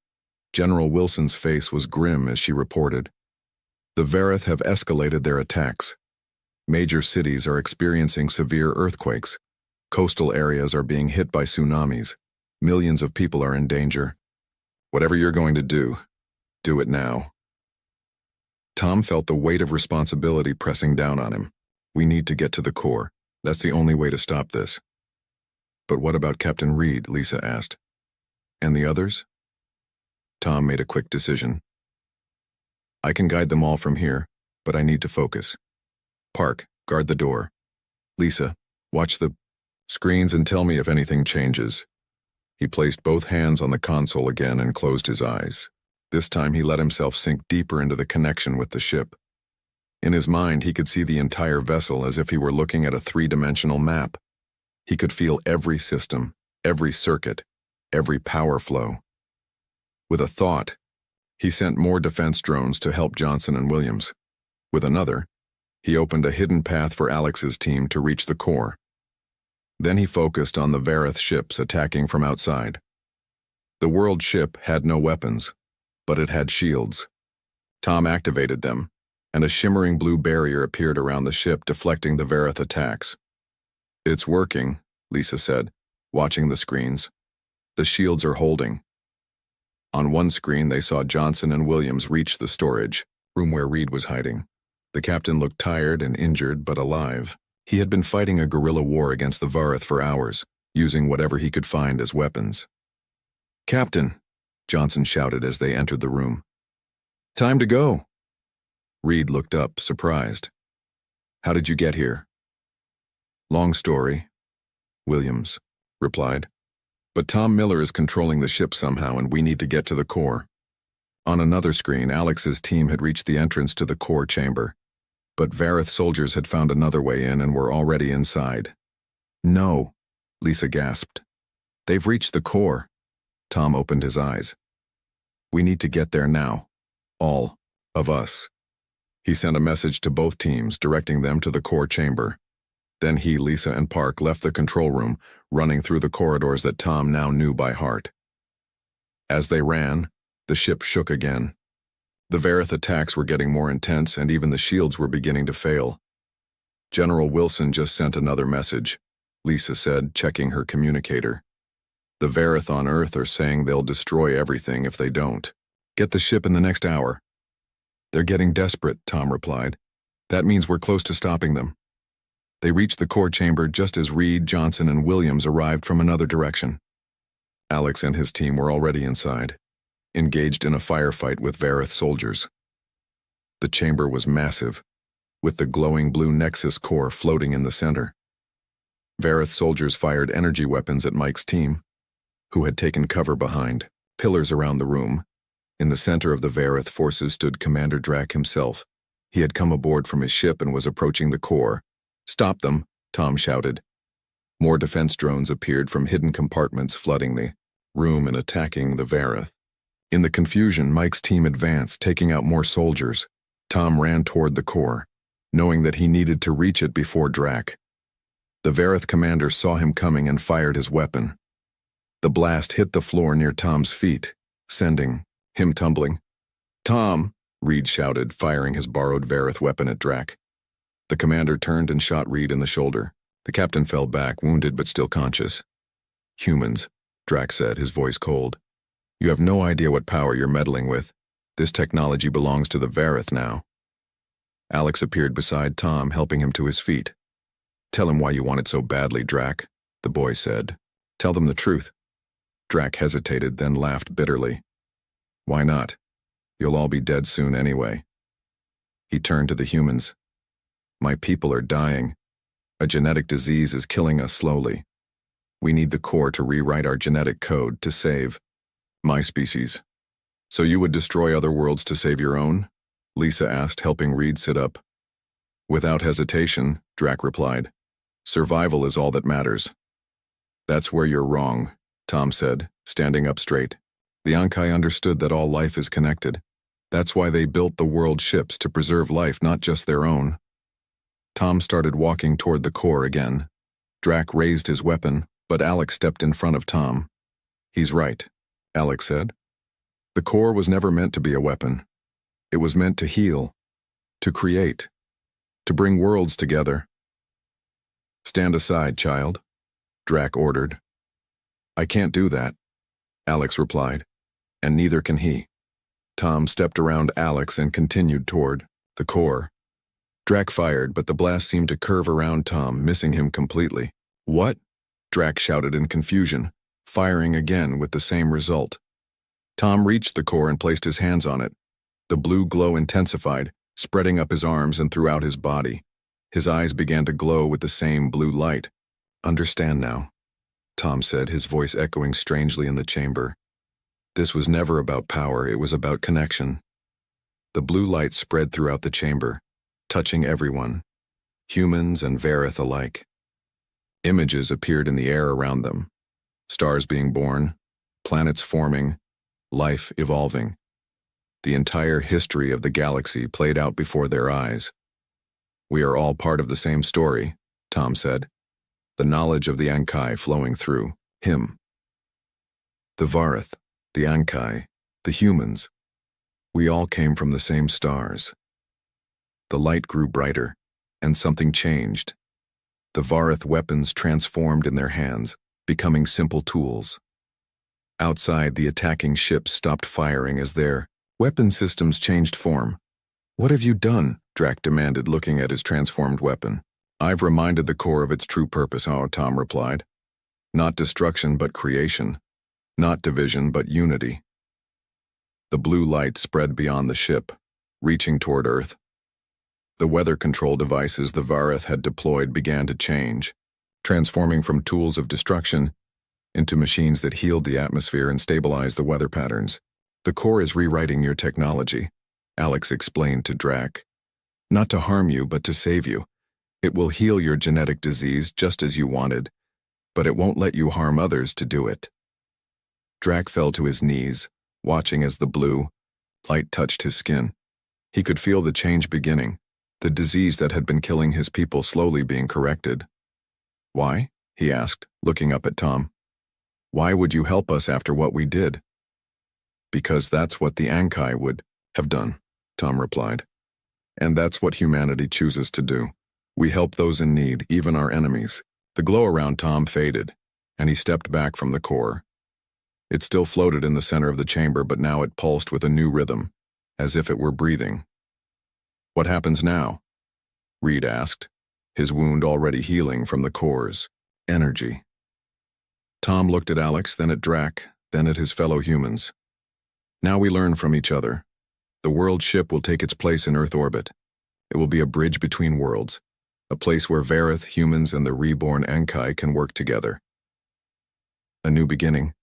General Wilson's face was grim as she reported. The Vareth have escalated their attacks. Major cities are experiencing severe earthquakes. Coastal areas are being hit by tsunamis. Millions of people are in danger. Whatever you're going to do it now. Tom felt the weight of responsibility pressing down on him. We need to get to the core. That's the only way to stop this. But what about Captain Reed? Lisa asked. And the others? Tom made a quick decision. I can guide them all from here, but I need to focus. Park, guard the door. Lisa, watch the screens and tell me if anything changes. He placed both hands on the console again and closed his eyes. This time he let himself sink deeper into the connection with the ship. In his mind, he could see the entire vessel as if he were looking at a three-dimensional map. He could feel every system, every circuit, every power flow. With a thought, he sent more defense drones to help Johnson and Williams. With another, he opened a hidden path for Alex's team to reach the core. Then he focused on the Vareth ships attacking from outside. The world ship had no weapons, but it had shields. Tom activated them, and a shimmering blue barrier appeared around the ship, deflecting the Vareth attacks. It's working, Lisa said, watching the screens. The shields are holding. On one screen, they saw Johnson and Williams reach the storage room where Reed was hiding. The captain looked tired and injured, but alive. He had been fighting a guerrilla war against the Vareth for hours, using whatever he could find as weapons. Captain, Johnson shouted as they entered the room. Time to go. Reed looked up, surprised. How did you get here? Long story, Williams replied. But Tom Miller is controlling the ship somehow, and we need to get to the core. On another screen, Alex's team had reached the entrance to the core chamber. But Vareth soldiers had found another way in and were already inside. No, Lisa gasped. They've reached the core. Tom opened his eyes. We need to get there now. All of us. He sent a message to both teams, directing them to the core chamber. Then he, Lisa, and Park left the control room, running through the corridors that Tom now knew by heart. As they ran, the ship shook again. The Vareth attacks were getting more intense, and even the shields were beginning to fail. General Wilson just sent another message, Lisa said, checking her communicator. The Vareth on Earth are saying they'll destroy everything if they don't. Get the ship in the next hour. They're getting desperate, Tom replied. That means we're close to stopping them. They reached the core chamber just as Reed, Johnson, and Williams arrived from another direction. Alex and his team were already inside, engaged in a firefight with Vareth soldiers. The chamber was massive, with the glowing blue Nexus core floating in the center. Vareth soldiers fired energy weapons at Mike's team, who had taken cover behind pillars around the room. In the center of the Vareth forces stood Commander Drac himself. He had come aboard from his ship and was approaching the core. Stop them, Tom shouted. More defense drones appeared from hidden compartments, flooding the room and attacking the Vareth. In the confusion, Mike's team advanced, taking out more soldiers. Tom ran toward the core, knowing that he needed to reach it before Drac. The Vareth commander saw him coming and fired his weapon. The blast hit the floor near Tom's feet, sending him tumbling. Tom, Reed shouted, firing his borrowed Vareth weapon at Drac. The commander turned and shot Reed in the shoulder. The captain fell back, wounded but still conscious. Humans, Drac said, his voice cold. You have no idea what power you're meddling with. This technology belongs to the Vareth now. Alex appeared beside Tom, helping him to his feet. Tell him why you want it so badly, Drac, the boy said. Tell them the truth. Drac hesitated, then laughed bitterly. Why not? You'll all be dead soon anyway. He turned to the humans. My people are dying. A genetic disease is killing us slowly. We need the core to rewrite our genetic code to save my species. So you would destroy other worlds to save your own? Lisa asked, helping Reed sit up. Without hesitation, Drac replied. Survival is all that matters. That's where you're wrong, Tom said, standing up straight. The Ankai understood that all life is connected. That's why they built the world ships, to preserve life, not just their own. Tom started walking toward the core again. Drac raised his weapon, but Alex stepped in front of Tom. He's right, Alex said. The core was never meant to be a weapon. It was meant to heal, to create, to bring worlds together. Stand aside, child, Drac ordered. I can't do that, Alex replied, and neither can he. Tom stepped around Alex and continued toward the core. Drac fired, but the blast seemed to curve around Tom, missing him completely. What? Drac shouted in confusion, firing again with the same result. Tom reached the core and placed his hands on it. The blue glow intensified, spreading up his arms and throughout his body. His eyes began to glow with the same blue light. Understand now, Tom said, his voice echoing strangely in the chamber. This was never about power, it was about connection. The blue light spread throughout the chamber, touching everyone, humans and Vareth alike. Images appeared in the air around them. Stars being born, planets forming, life evolving. The entire history of the galaxy played out before their eyes. We are all part of the same story, Tom said, the knowledge of the Ankai flowing through him. The Vareth, the Ankai, the humans, we all came from the same stars. The light grew brighter, and something changed. The Vareth weapons transformed in their hands, becoming simple tools. Outside, the attacking ships stopped firing as their weapon systems changed form. What have you done? Drac demanded, looking at his transformed weapon. I've reminded the core of its true purpose, Tom replied. Not destruction, but creation. Not division, but unity. The blue light spread beyond the ship, reaching toward Earth. The weather control devices the Vareth had deployed began to change, transforming from tools of destruction into machines that healed the atmosphere and stabilized the weather patterns. The core is rewriting your technology, Alex explained to Drac. Not to harm you, but to save you. It will heal your genetic disease just as you wanted, but it won't let you harm others to do it. Drac fell to his knees, watching as the blue light touched his skin. He could feel the change beginning, the disease that had been killing his people slowly being corrected. "Why?" he asked, looking up at Tom. "Why would you help us after what we did?" "Because that's what the Ankai would have done," Tom replied. "And that's what humanity chooses to do. We help those in need, even our enemies." The glow around Tom faded, and he stepped back from the core. It still floated in the center of the chamber, but now it pulsed with a new rhythm, as if it were breathing. "What happens now?" Reed asked, his wound already healing from the core's energy. Tom looked at Alex, then at Drac, then at his fellow humans. "Now we learn from each other. The world ship will take its place in Earth orbit. It will be a bridge between worlds, a place where Vareth, humans, and the reborn Ankai can work together." "A new beginning,"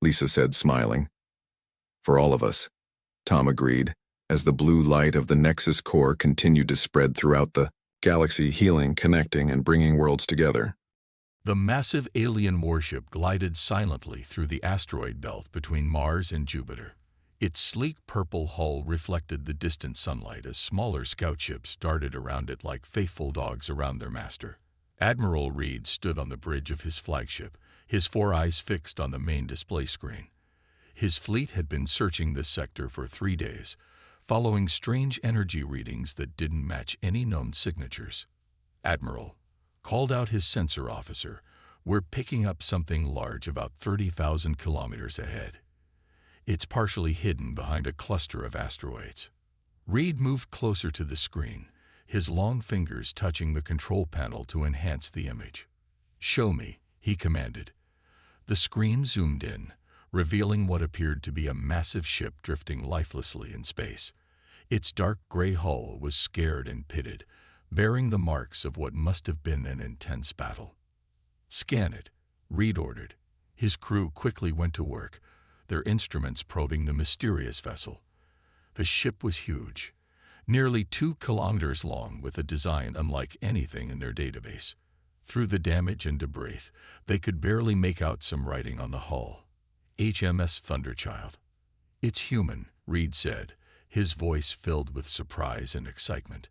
Lisa said, smiling. "For all of us," Tom agreed, as the blue light of the Nexus core continued to spread throughout the galaxy, healing, connecting, and bringing worlds together. The massive alien warship glided silently through the asteroid belt between Mars and Jupiter. Its sleek purple hull reflected the distant sunlight as smaller scout ships darted around it like faithful dogs around their master. Admiral Reed stood on the bridge of his flagship, his 4 eyes fixed on the main display screen. His fleet had been searching this sector for 3 days, following strange energy readings that didn't match any known signatures. "Admiral," called out his sensor officer, "we're picking up something large about 30,000 kilometers ahead. It's partially hidden behind a cluster of asteroids." Reed moved closer to the screen, his long fingers touching the control panel to enhance the image. "Show me," he commanded. The screen zoomed in, revealing what appeared to be a massive ship drifting lifelessly in space. Its dark gray hull was scared and pitted, bearing the marks of what must have been an intense battle. "Scan it," Reed ordered. His crew quickly went to work, their instruments probing the mysterious vessel. The ship was huge, nearly 2 kilometers long, with a design unlike anything in their database. Through the damage and debris, they could barely make out some writing on the hull. "HMS Thunderchild." "It's human," Reed said, his voice filled with surprise and excitement.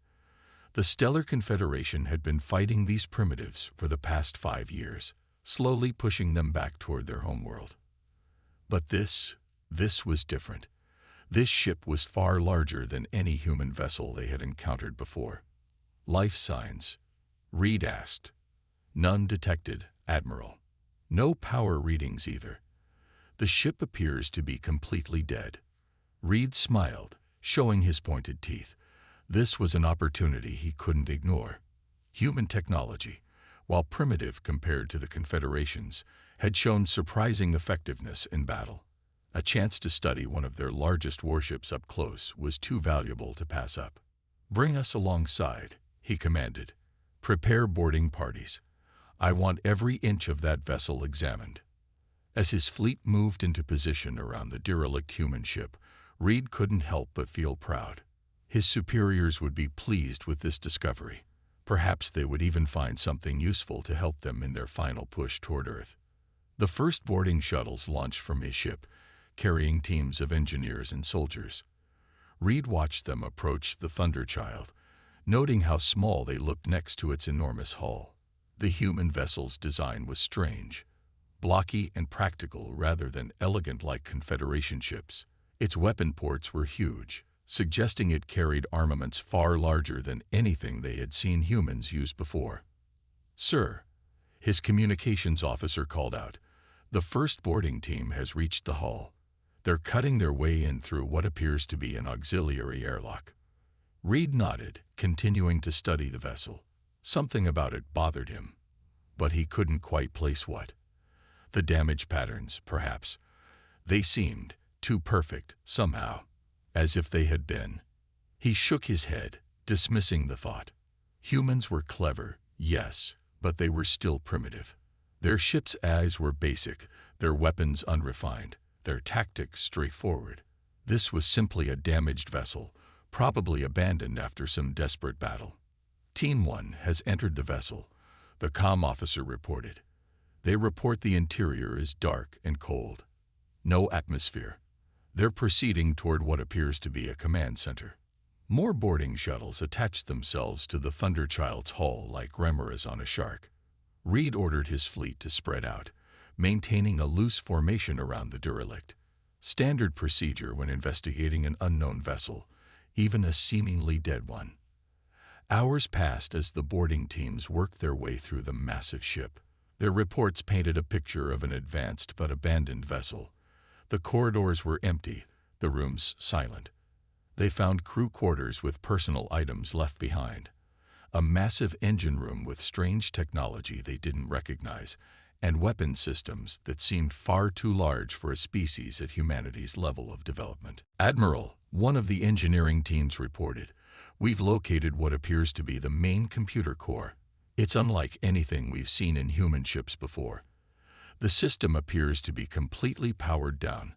The Stellar Confederation had been fighting these primitives for the past 5 years, slowly pushing them back toward their homeworld. But this was different. This ship was far larger than any human vessel they had encountered before. "Life signs?" Reed asked. "None detected, Admiral. No power readings either. The ship appears to be completely dead." Reed smiled, showing his pointed teeth. This was an opportunity he couldn't ignore. Human technology, while primitive compared to the Confederation's, had shown surprising effectiveness in battle. A chance to study one of their largest warships up close was too valuable to pass up. "Bring us alongside," he commanded. "Prepare boarding parties. I want every inch of that vessel examined." As his fleet moved into position around the derelict human ship, Reed couldn't help but feel proud. His superiors would be pleased with this discovery. Perhaps they would even find something useful to help them in their final push toward Earth. The first boarding shuttles launched from his ship, carrying teams of engineers and soldiers. Reed watched them approach the Thunderchild, noting how small they looked next to its enormous hull. The human vessel's design was strange, blocky and practical rather than elegant like Confederation ships. Its weapon ports were huge, suggesting it carried armaments far larger than anything they had seen humans use before. "Sir," his communications officer called out, "the first boarding team has reached the hull. They're cutting their way in through what appears to be an auxiliary airlock." Reed nodded, continuing to study the vessel. Something about it bothered him, but he couldn't quite place what. The damage patterns, perhaps. They seemed too perfect, somehow, as if they had been. He shook his head, dismissing the thought. Humans were clever, yes, but they were still primitive. Their ship's eyes were basic, their weapons unrefined, their tactics straightforward. This was simply a damaged vessel, probably abandoned after some desperate battle. "Team 1 has entered the vessel," the comm officer reported. "They report the interior is dark and cold. No atmosphere. They're proceeding toward what appears to be a command center." More boarding shuttles attached themselves to the Thunderchild's hull like remoras on a shark. Reed ordered his fleet to spread out, maintaining a loose formation around the derelict. Standard procedure when investigating an unknown vessel, even a seemingly dead one. Hours passed as the boarding teams worked their way through the massive ship. Their reports painted a picture of an advanced but abandoned vessel. The corridors were empty, the rooms silent. They found crew quarters with personal items left behind, a massive engine room with strange technology they didn't recognize, and weapon systems that seemed far too large for a species at humanity's level of development. "Admiral," one of the engineering teams reported, "we've located what appears to be the main computer core. It's unlike anything we've seen in human ships before. The system appears to be completely powered down,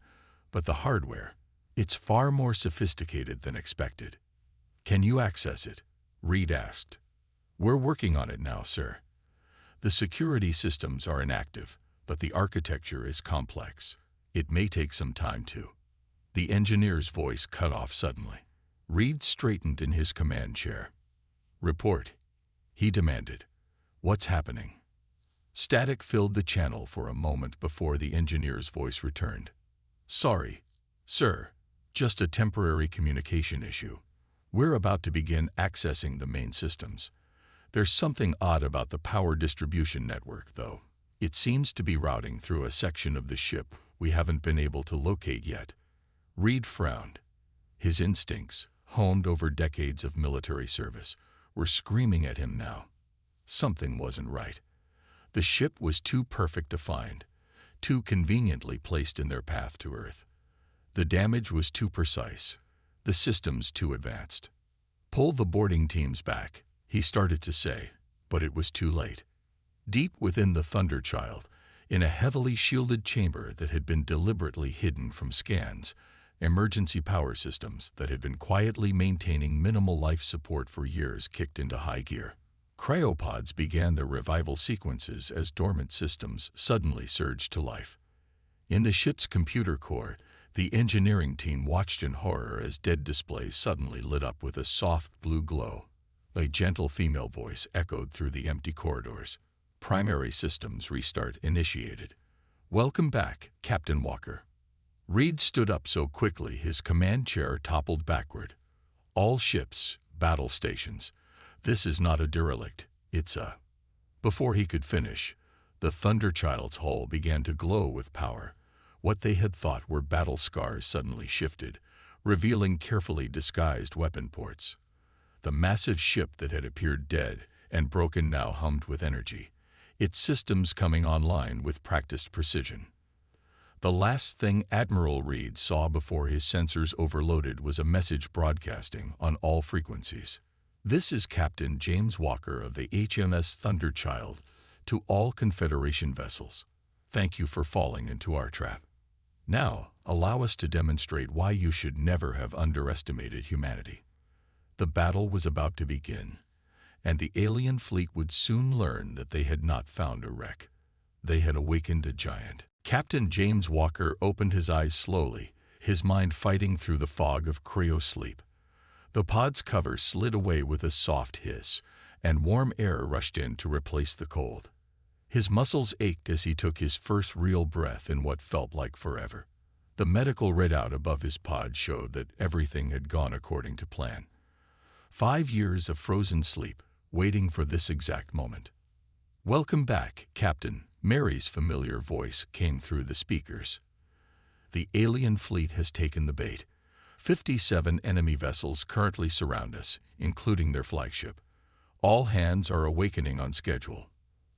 but the hardware, it's far more sophisticated than expected." "Can you access it?" Reed asked. "We're working on it now, sir. The security systems are inactive, but the architecture is complex. It may take some time to." The engineer's voice cut off suddenly. Reed straightened in his command chair. "Report," he demanded. "What's happening?" Static filled the channel for a moment before the engineer's voice returned. "Sorry, sir. Just a temporary communication issue. We're about to begin accessing the main systems. There's something odd about the power distribution network, though. It seems to be routing through a section of the ship we haven't been able to locate yet." Reed frowned. His instincts, honed over decades of military service, were screaming at him now. Something wasn't right. The ship was too perfect to find, too conveniently placed in their path to Earth. The damage was too precise, the systems too advanced. "Pull the boarding teams back," he started to say, but it was too late. Deep within the Thunderchild, in a heavily shielded chamber that had been deliberately hidden from scans, emergency power systems that had been quietly maintaining minimal life support for years kicked into high gear. Cryopods began their revival sequences as dormant systems suddenly surged to life. In the ship's computer core, the engineering team watched in horror as dead displays suddenly lit up with a soft blue glow. A gentle female voice echoed through the empty corridors. "Primary systems restart initiated. Welcome back, Captain Walker." Reed stood up so quickly his command chair toppled backward. "All ships, battle stations. This is not a derelict, it's a..." Before he could finish, the Thunderchild's hull began to glow with power. What they had thought were battle scars suddenly shifted, revealing carefully disguised weapon ports. The massive ship that had appeared dead and broken now hummed with energy, its systems coming online with practiced precision. The last thing Admiral Reed saw before his sensors overloaded was a message broadcasting on all frequencies. "This is Captain James Walker of the HMS Thunderchild to all Confederation vessels. Thank you for falling into our trap. Now, allow us to demonstrate why you should never have underestimated humanity." The battle was about to begin, and the alien fleet would soon learn that they had not found a wreck. They had awakened a giant. Captain James Walker opened his eyes slowly, his mind fighting through the fog of cryo-sleep. The pod's cover slid away with a soft hiss, and warm air rushed in to replace the cold. His muscles ached as he took his first real breath in what felt like forever. The medical readout above his pod showed that everything had gone according to plan. 5 years of frozen sleep, waiting for this exact moment. "Welcome back, Captain," Mary's familiar voice came through the speakers. "The alien fleet has taken the bait. 57 enemy vessels currently surround us, including their flagship. All hands are awakening on schedule."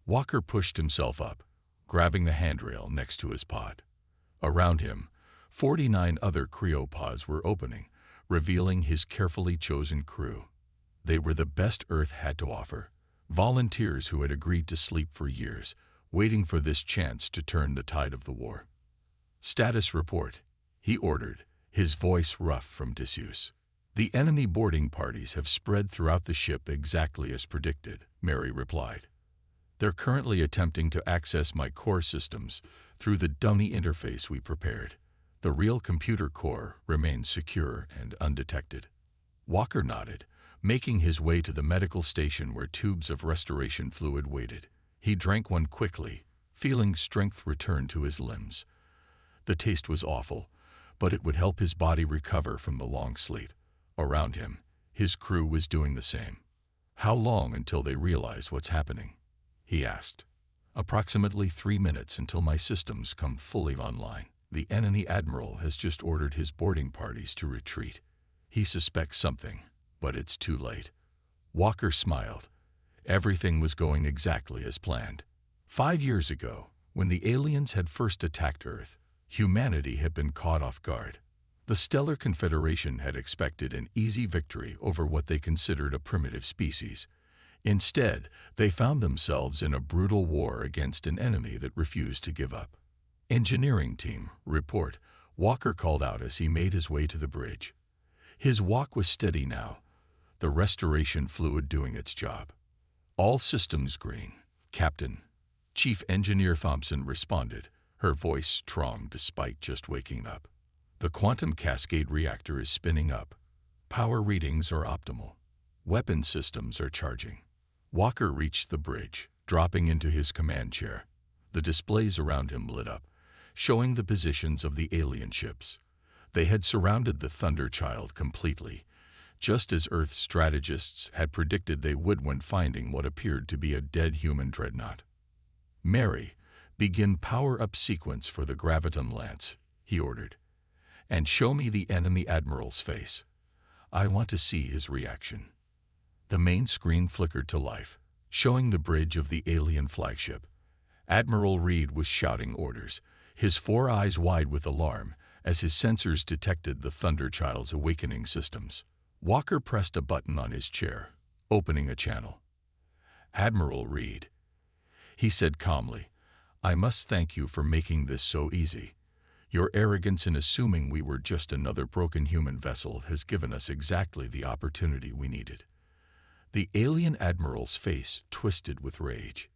Walker pushed himself up, grabbing the handrail next to his pod. Around him, 49 other cryopods were opening, revealing his carefully chosen crew. They were the best Earth had to offer, volunteers who had agreed to sleep for years, waiting for this chance to turn the tide of the war. "Status report," he ordered, his voice rough from disuse. "The enemy boarding parties have spread throughout the ship exactly as predicted," Mary replied. "They're currently attempting to access my core systems through the dummy interface we prepared. The real computer core remains secure and undetected." Walker nodded, making his way to the medical station where tubes of restoration fluid waited. He drank one quickly, feeling strength return to his limbs. The taste was awful, but it would help his body recover from the long sleep. Around him, his crew was doing the same. "How long until they realize what's happening?" he asked. "Approximately 3 minutes until my systems come fully online. The enemy admiral has just ordered his boarding parties to retreat. He suspects something, but it's too late." Walker smiled. Everything was going exactly as planned. 5 years ago, when the aliens had first attacked Earth, humanity had been caught off guard. The Stellar Confederation had expected an easy victory over what they considered a primitive species. Instead, they found themselves in a brutal war against an enemy that refused to give up. "Engineering team, report," Walker called out as he made his way to the bridge. His walk was steady now, the restoration fluid doing its job. "All systems green, Captain," Chief Engineer Thompson responded, her voice strong despite just waking up. "The quantum cascade reactor is spinning up. Power readings are optimal. Weapon systems are charging." Walker reached the bridge, dropping into his command chair. The displays around him lit up, showing the positions of the alien ships. They had surrounded the Thunder Child completely, just as Earth's strategists had predicted they would when finding what appeared to be a dead human dreadnought. "Mary, begin power-up sequence for the Graviton Lance," he ordered. "And show me the enemy admiral's face. I want to see his reaction." The main screen flickered to life, showing the bridge of the alien flagship. Admiral Reed was shouting orders, his 4 eyes wide with alarm as his sensors detected the Thunder Child's awakening systems. Walker pressed a button on his chair, opening a channel. "Admiral Reed," he said calmly, "I must thank you for making this so easy. Your arrogance in assuming we were just another broken human vessel has given us exactly the opportunity we needed." The alien admiral's face twisted with rage.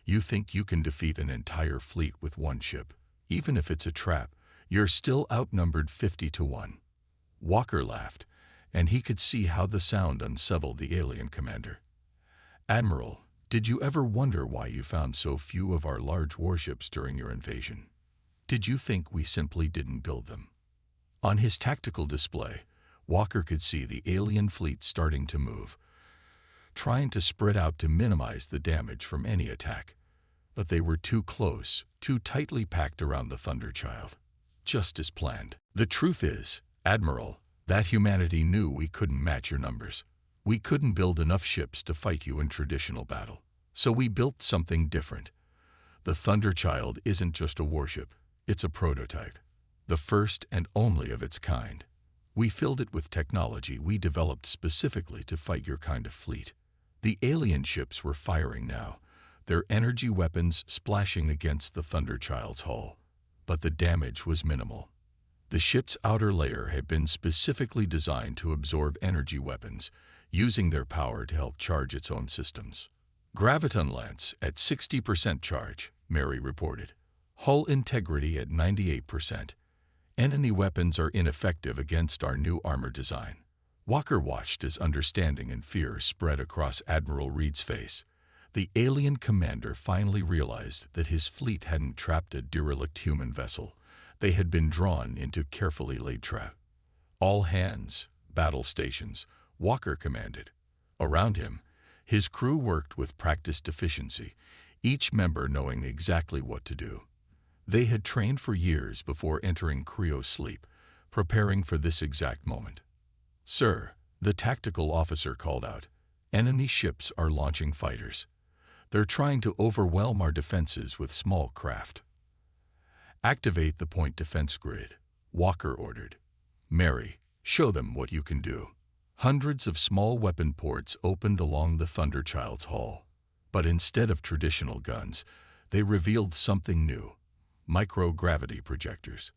"You think you can defeat an entire fleet with one ship? Even if it's a trap, you're still outnumbered 50 to 1. Walker laughed, and he could see how the sound unsettled the alien commander. "Admiral, did you ever wonder why you found so few of our large warships during your invasion? Did you think we simply didn't build them?" On his tactical display, Walker could see the alien fleet starting to move, trying to spread out to minimize the damage from any attack. But they were too close, too tightly packed around the Thunder Child. Just as planned. "The truth is, Admiral, that humanity knew we couldn't match your numbers. We couldn't build enough ships to fight you in traditional battle. So we built something different. The Thunder Child isn't just a warship, it's a prototype. The first and only of its kind. We filled it with technology we developed specifically to fight your kind of fleet." The alien ships were firing now, their energy weapons splashing against the Thunder Child's hull. But the damage was minimal. The ship's outer layer had been specifically designed to absorb energy weapons, using their power to help charge its own systems. "Graviton Lance at 60% charge," Mary reported. "Hull integrity at 98%. Enemy weapons are ineffective against our new armor design." Walker watched as understanding and fear spread across Admiral Reed's face. The alien commander finally realized that his fleet hadn't trapped a derelict human vessel. They had been drawn into carefully laid trap. "All hands, battle stations," Walker commanded. Around him, his crew worked with practiced efficiency, each member knowing exactly what to do. They had trained for years before entering cryo sleep, preparing for this exact moment. "Sir," the tactical officer called out, "enemy ships are launching fighters. They're trying to overwhelm our defenses with small craft." "Activate the point defense grid," Walker ordered. "Mary, show them what you can do." Hundreds of small weapon ports opened along the Thunder Child's hull. But instead of traditional guns, they revealed something new: microgravity projectors.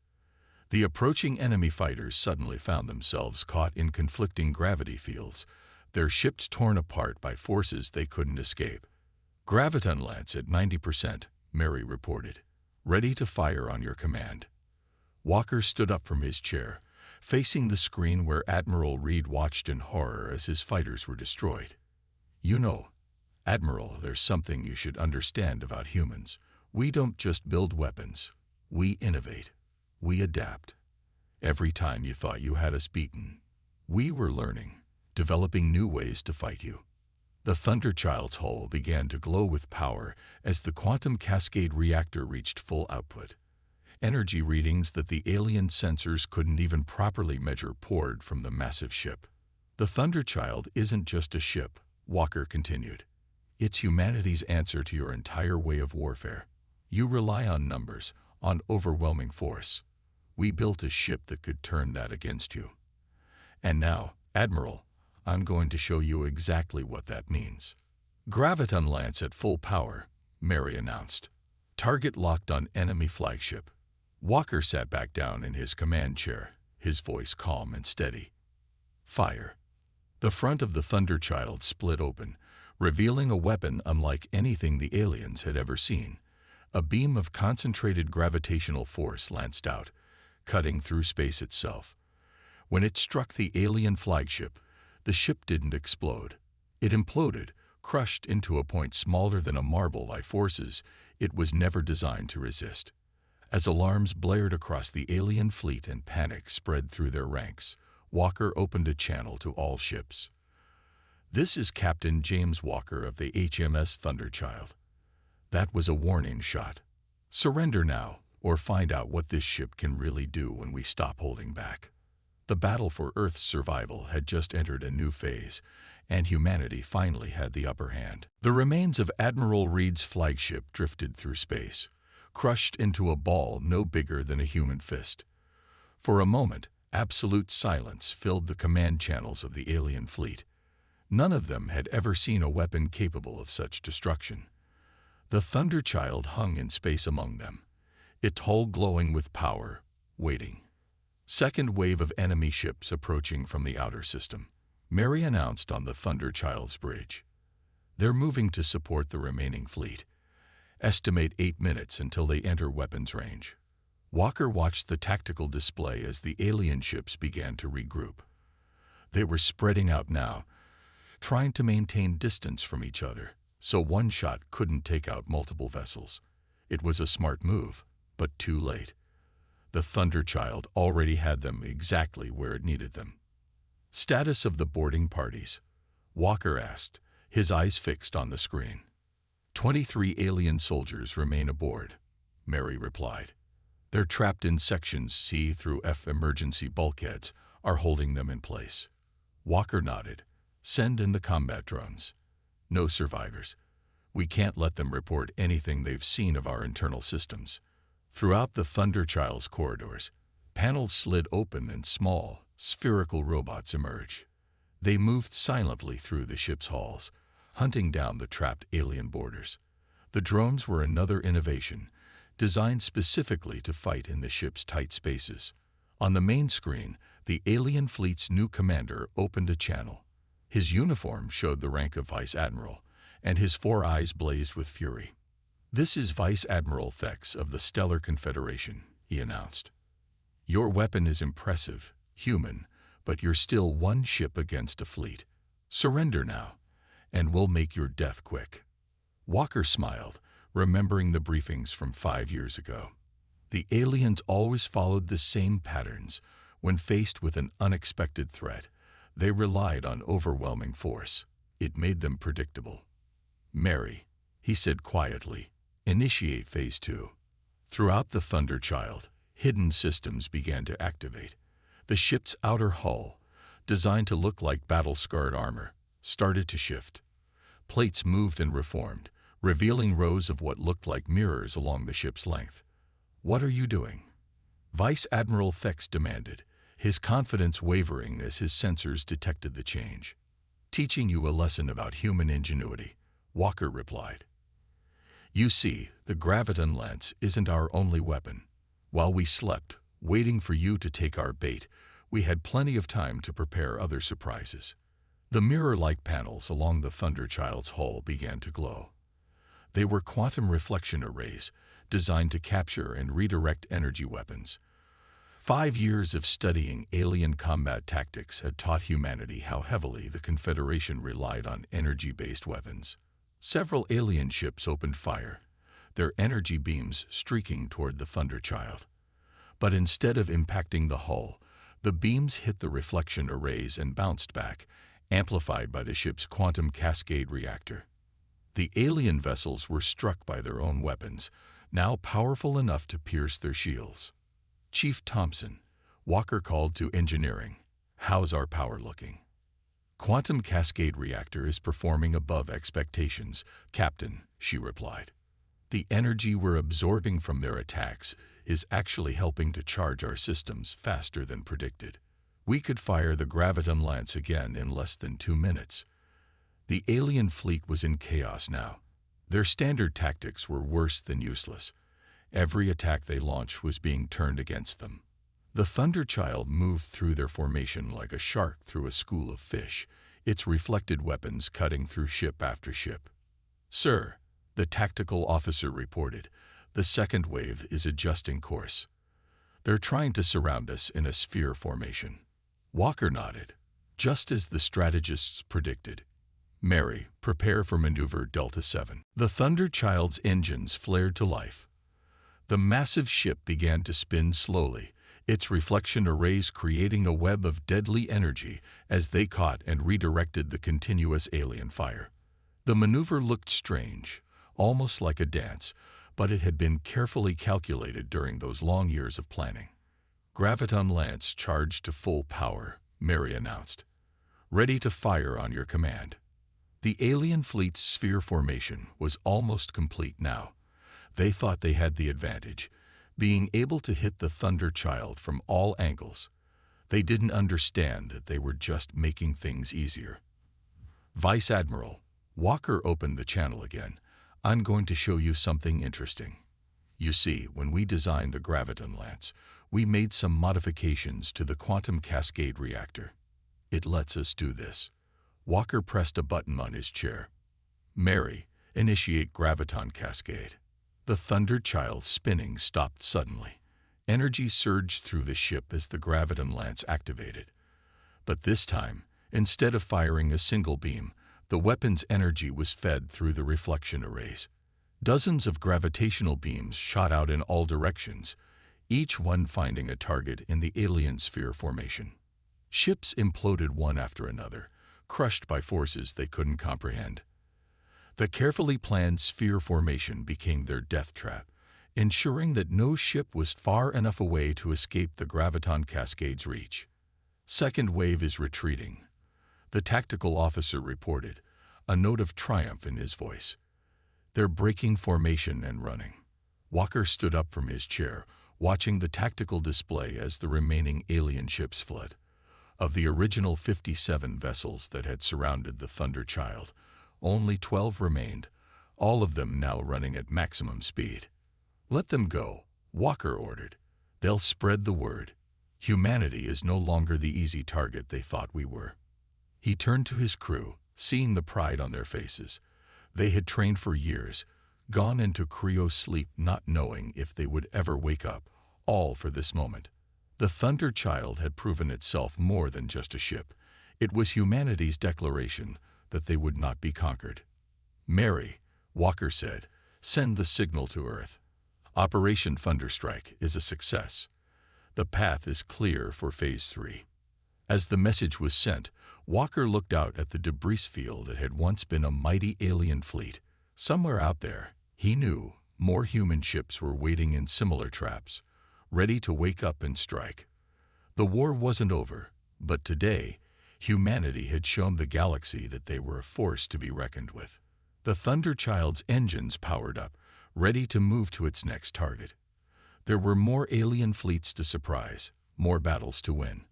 The approaching enemy fighters suddenly found themselves caught in conflicting gravity fields, their ships torn apart by forces they couldn't escape. "Graviton Lance at 90%, Mary reported. "Ready to fire on your command." Walker stood up from his chair, facing the screen where Admiral Reed watched in horror as his fighters were destroyed. "You know, Admiral, there's something you should understand about humans. We don't just build weapons. We innovate. We adapt. Every time you thought you had us beaten, we were learning, developing new ways to fight you." The Thunderchild's hull began to glow with power as the quantum cascade reactor reached full output. Energy readings that the alien sensors couldn't even properly measure poured from the massive ship. "The Thunderchild isn't just a ship," Walker continued. "It's humanity's answer to your entire way of warfare. You rely on numbers, on overwhelming force. We built a ship that could turn that against you. And now, Admiral, I'm going to show you exactly what that means." "Graviton Lance at full power," Mary announced. "Target locked on enemy flagship." Walker sat back down in his command chair, his voice calm and steady. "Fire." The front of the Thunderchild split open, revealing a weapon unlike anything the aliens had ever seen. A beam of concentrated gravitational force lanced out, cutting through space itself. When it struck the alien flagship, the ship didn't explode. It imploded, crushed into a point smaller than a marble by forces it was never designed to resist. As alarms blared across the alien fleet and panic spread through their ranks, Walker opened a channel to all ships. "This is Captain James Walker of the HMS Thunderchild. That was a warning shot. Surrender now, or find out what this ship can really do when we stop holding back." The battle for Earth's survival had just entered a new phase, and humanity finally had the upper hand. The remains of Admiral Reed's flagship drifted through space, crushed into a ball no bigger than a human fist. For a moment, absolute silence filled the command channels of the alien fleet. None of them had ever seen a weapon capable of such destruction. The Thunderchild hung in space among them, its hull glowing with power, waiting. Second wave of enemy ships approaching from the outer system, Mary announced on the Thunderchild's bridge. "They're moving to support the remaining fleet. Estimate 8 minutes until they enter weapons range." Walker watched the tactical display as the alien ships began to regroup. They were spreading out now, trying to maintain distance from each other, so one shot couldn't take out multiple vessels. It was a smart move, but too late. The Thunderchild already had them exactly where it needed them. "Status of the boarding parties?" Walker asked, his eyes fixed on the screen. 23 alien soldiers remain aboard," Mary replied. "They're trapped in sections C through F. Emergency bulkheads are holding them in place." Walker nodded. "Send in the combat drones. No survivors. We can't let them report anything they've seen of our internal systems." Throughout the Thunderchild's corridors, panels slid open and small, spherical robots emerged. They moved silently through the ship's halls, hunting down the trapped alien boarders. The drones were another innovation, designed specifically to fight in the ship's tight spaces. On the main screen, the alien fleet's new commander opened a channel. His uniform showed the rank of Vice Admiral, and his 4 eyes blazed with fury. "This is Vice Admiral Thex of the Stellar Confederation," he announced. "Your weapon is impressive, human, but you're still one ship against a fleet. Surrender now, and we'll make your death quick." Walker smiled, remembering the briefings from 5 years ago. The aliens always followed the same patterns. When faced with an unexpected threat, they relied on overwhelming force. It made them predictable. "Mary," he said quietly, "initiate Phase 2. Throughout the Thunderchild, hidden systems began to activate. The ship's outer hull, designed to look like battle-scarred armor, started to shift. Plates moved and reformed, revealing rows of what looked like mirrors along the ship's length. "What are you doing?" Vice Admiral Thex demanded, his confidence wavering as his sensors detected the change. "Teaching you a lesson about human ingenuity," Walker replied. "You see, the Graviton Lance isn't our only weapon. While we slept, waiting for you to take our bait, we had plenty of time to prepare other surprises." The mirror-like panels along the Thunderchild's hull began to glow. They were quantum reflection arrays, designed to capture and redirect energy weapons. 5 years of studying alien combat tactics had taught humanity how heavily the Confederation relied on energy-based weapons. Several alien ships opened fire, their energy beams streaking toward the Thunderchild. But instead of impacting the hull, the beams hit the reflection arrays and bounced back, amplified by the ship's quantum cascade reactor. The alien vessels were struck by their own weapons, now powerful enough to pierce their shields. "Chief Thompson," Walker called to engineering, "how's our power looking?" "Quantum cascade reactor is performing above expectations, Captain," she replied. "The energy we're absorbing from their attacks is actually helping to charge our systems faster than predicted. We could fire the Graviton Lance again in less than 2 minutes." The alien fleet was in chaos now. Their standard tactics were worse than useless. Every attack they launched was being turned against them. The Thunderchild moved through their formation like a shark through a school of fish, its reflected weapons cutting through ship after ship. "Sir," the tactical officer reported, "the second wave is adjusting course. They're trying to surround us in a sphere formation." Walker nodded. "Just as the strategists predicted. Mary, prepare for maneuver Delta 7. The Thunderchild's engines flared to life. The massive ship began to spin slowly, its reflection arrays creating a web of deadly energy as they caught and redirected the continuous alien fire. The maneuver looked strange, almost like a dance, but it had been carefully calculated during those long years of planning. "Graviton Lance charged to full power," Mary announced. "Ready to fire on your command." The alien fleet's sphere formation was almost complete now. They thought they had the advantage, being able to hit the Thunderchild from all angles. They didn't understand that they were just making things easier. "Vice Admiral," Walker opened the channel again, "I'm going to show you something interesting. You see, when we designed the Graviton Lance, we made some modifications to the quantum cascade reactor. It lets us do this." Walker pressed a button on his chair. "Mary, initiate Graviton Cascade." The Thunderchild spinning stopped suddenly. Energy surged through the ship as the Graviton Lance activated. But this time, instead of firing a single beam, the weapon's energy was fed through the reflection arrays. Dozens of gravitational beams shot out in all directions, each one finding a target in the alien sphere formation. Ships imploded one after another, crushed by forces they couldn't comprehend. The carefully planned sphere formation became their death trap, ensuring that no ship was far enough away to escape the Graviton Cascade's reach. "Second wave is retreating," the tactical officer reported, a note of triumph in his voice. "They're breaking formation and running." Walker stood up from his chair, watching the tactical display as the remaining alien ships fled. Of the original 57 vessels that had surrounded the Thunderchild, only 12 remained, all of them now running at maximum speed. "Let them go," Walker ordered. "They'll spread the word. Humanity is no longer the easy target they thought we were." He turned to his crew, seeing the pride on their faces. They had trained for years, gone into cryo-sleep not knowing if they would ever wake up, all for this moment. The Thunderchild had proven itself more than just a ship. It was humanity's declaration that they would not be conquered. "Mary," Walker said, "send the signal to Earth. Operation Thunderstrike is a success. The path is clear for Phase 3. As the message was sent, Walker looked out at the debris field that had once been a mighty alien fleet. Somewhere out there, he knew, more human ships were waiting in similar traps, ready to wake up and strike. The war wasn't over, but today, humanity had shown the galaxy that they were a force to be reckoned with. The Thunderchild's engines powered up, ready to move to its next target. There were more alien fleets to surprise, more battles to win.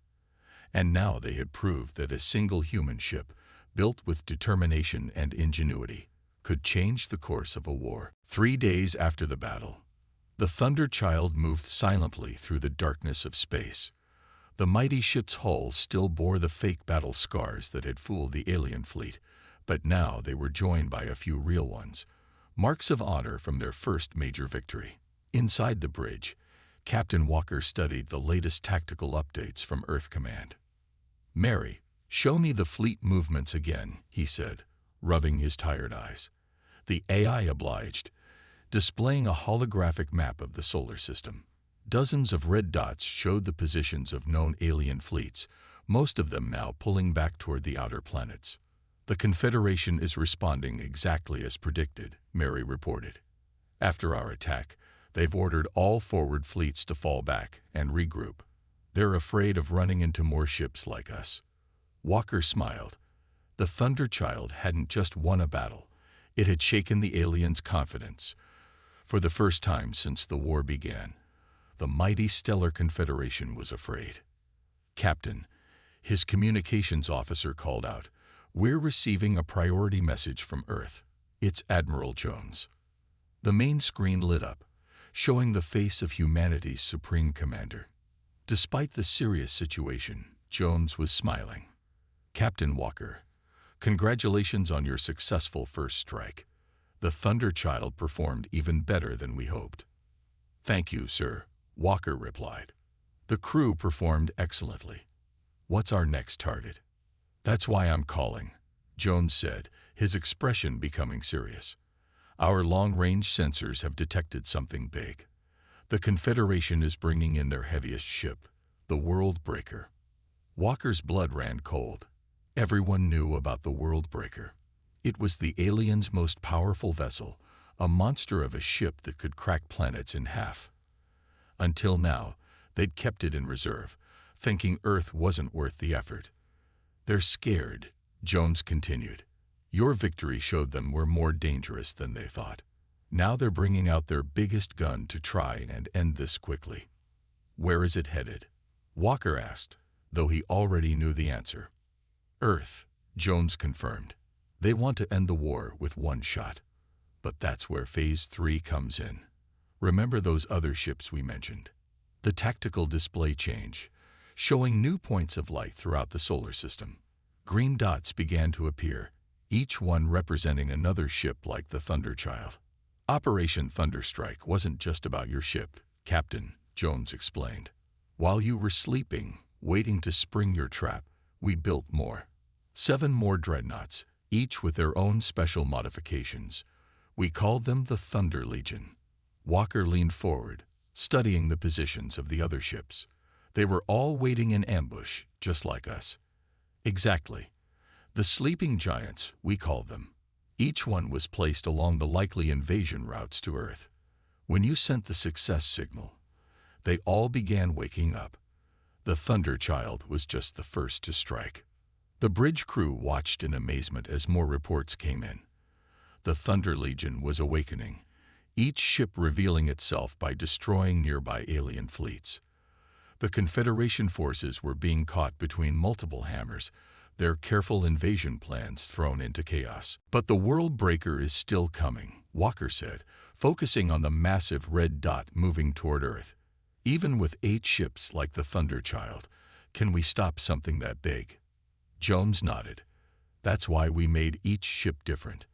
And now they had proved that a single human ship, built with determination and ingenuity, could change the course of a war. 3 days after the battle, the Thunderchild moved silently through the darkness of space. The mighty ship's hull still bore the fake battle scars that had fooled the alien fleet, but now they were joined by a few real ones, marks of honor from their first major victory. Inside the bridge, Captain Walker studied the latest tactical updates from Earth Command. "Mary, show me the fleet movements again," he said, rubbing his tired eyes. The AI obliged, displaying a holographic map of the solar system. Dozens of red dots showed the positions of known alien fleets, most of them now pulling back toward the outer planets. "The Confederation is responding exactly as predicted," Mary reported. "After our attack, they've ordered all forward fleets to fall back and regroup. They're afraid of running into more ships like us." Walker smiled. The Thunderchild hadn't just won a battle. It had shaken the aliens' confidence. For the first time since the war began, the mighty Stellar Confederation was afraid. "Captain," his communications officer called out, "we're receiving a priority message from Earth. It's Admiral Jones." The main screen lit up, showing the face of humanity's supreme commander. Despite the serious situation, Jones was smiling. "Captain Walker, congratulations on your successful first strike. The Thunderchild performed even better than we hoped." "Thank you, sir," Walker replied. "The crew performed excellently. What's our next target?" "That's why I'm calling," Jones said, his expression becoming serious. "Our long-range sensors have detected something big. The Confederation is bringing in their heaviest ship, the World Breaker." Walker's blood ran cold. Everyone knew about the World Breaker. It was the aliens' most powerful vessel, a monster of a ship that could crack planets in half. Until now, they'd kept it in reserve, thinking Earth wasn't worth the effort. "They're scared," Jones continued. "Your victory showed them we're more dangerous than they thought. Now they're bringing out their biggest gun to try and end this quickly." "Where is it headed?" Walker asked, though he already knew the answer. "Earth," Jones confirmed. "They want to end the war with one shot. But that's where Phase 3 comes in. Remember those other ships we mentioned?" The tactical display changed, showing new points of light throughout the solar system. Green dots began to appear, each one representing another ship like the Thunderchild. "Operation Thunderstrike wasn't just about your ship, Captain," Jones explained. "While you were sleeping, waiting to spring your trap, we built more. 7 more dreadnoughts, each with their own special modifications. We called them the Thunder Legion." Walker leaned forward, studying the positions of the other ships. "They were all waiting in ambush, just like us." "Exactly. The sleeping giants, we called them. Each one was placed along the likely invasion routes to Earth. When you sent the success signal, they all began waking up. The Thunderchild was just the first to strike." The bridge crew watched in amazement as more reports came in. The Thunder Legion was awakening, each ship revealing itself by destroying nearby alien fleets. The Confederation forces were being caught between multiple hammers, their careful invasion plans thrown into chaos. "But the World Breaker is still coming," Walker said, focusing on the massive red dot moving toward Earth. "Even with 8 ships like the Thunderchild, can we stop something that big?" Jones nodded. "That's why we made each ship different.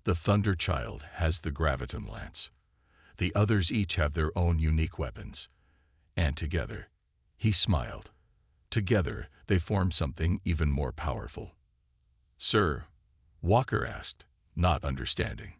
The Thunderchild has the Graviton Lance. The others each have their own unique weapons. And together," he smiled, "together they form something even more powerful." "Sir?" Walker asked, not understanding.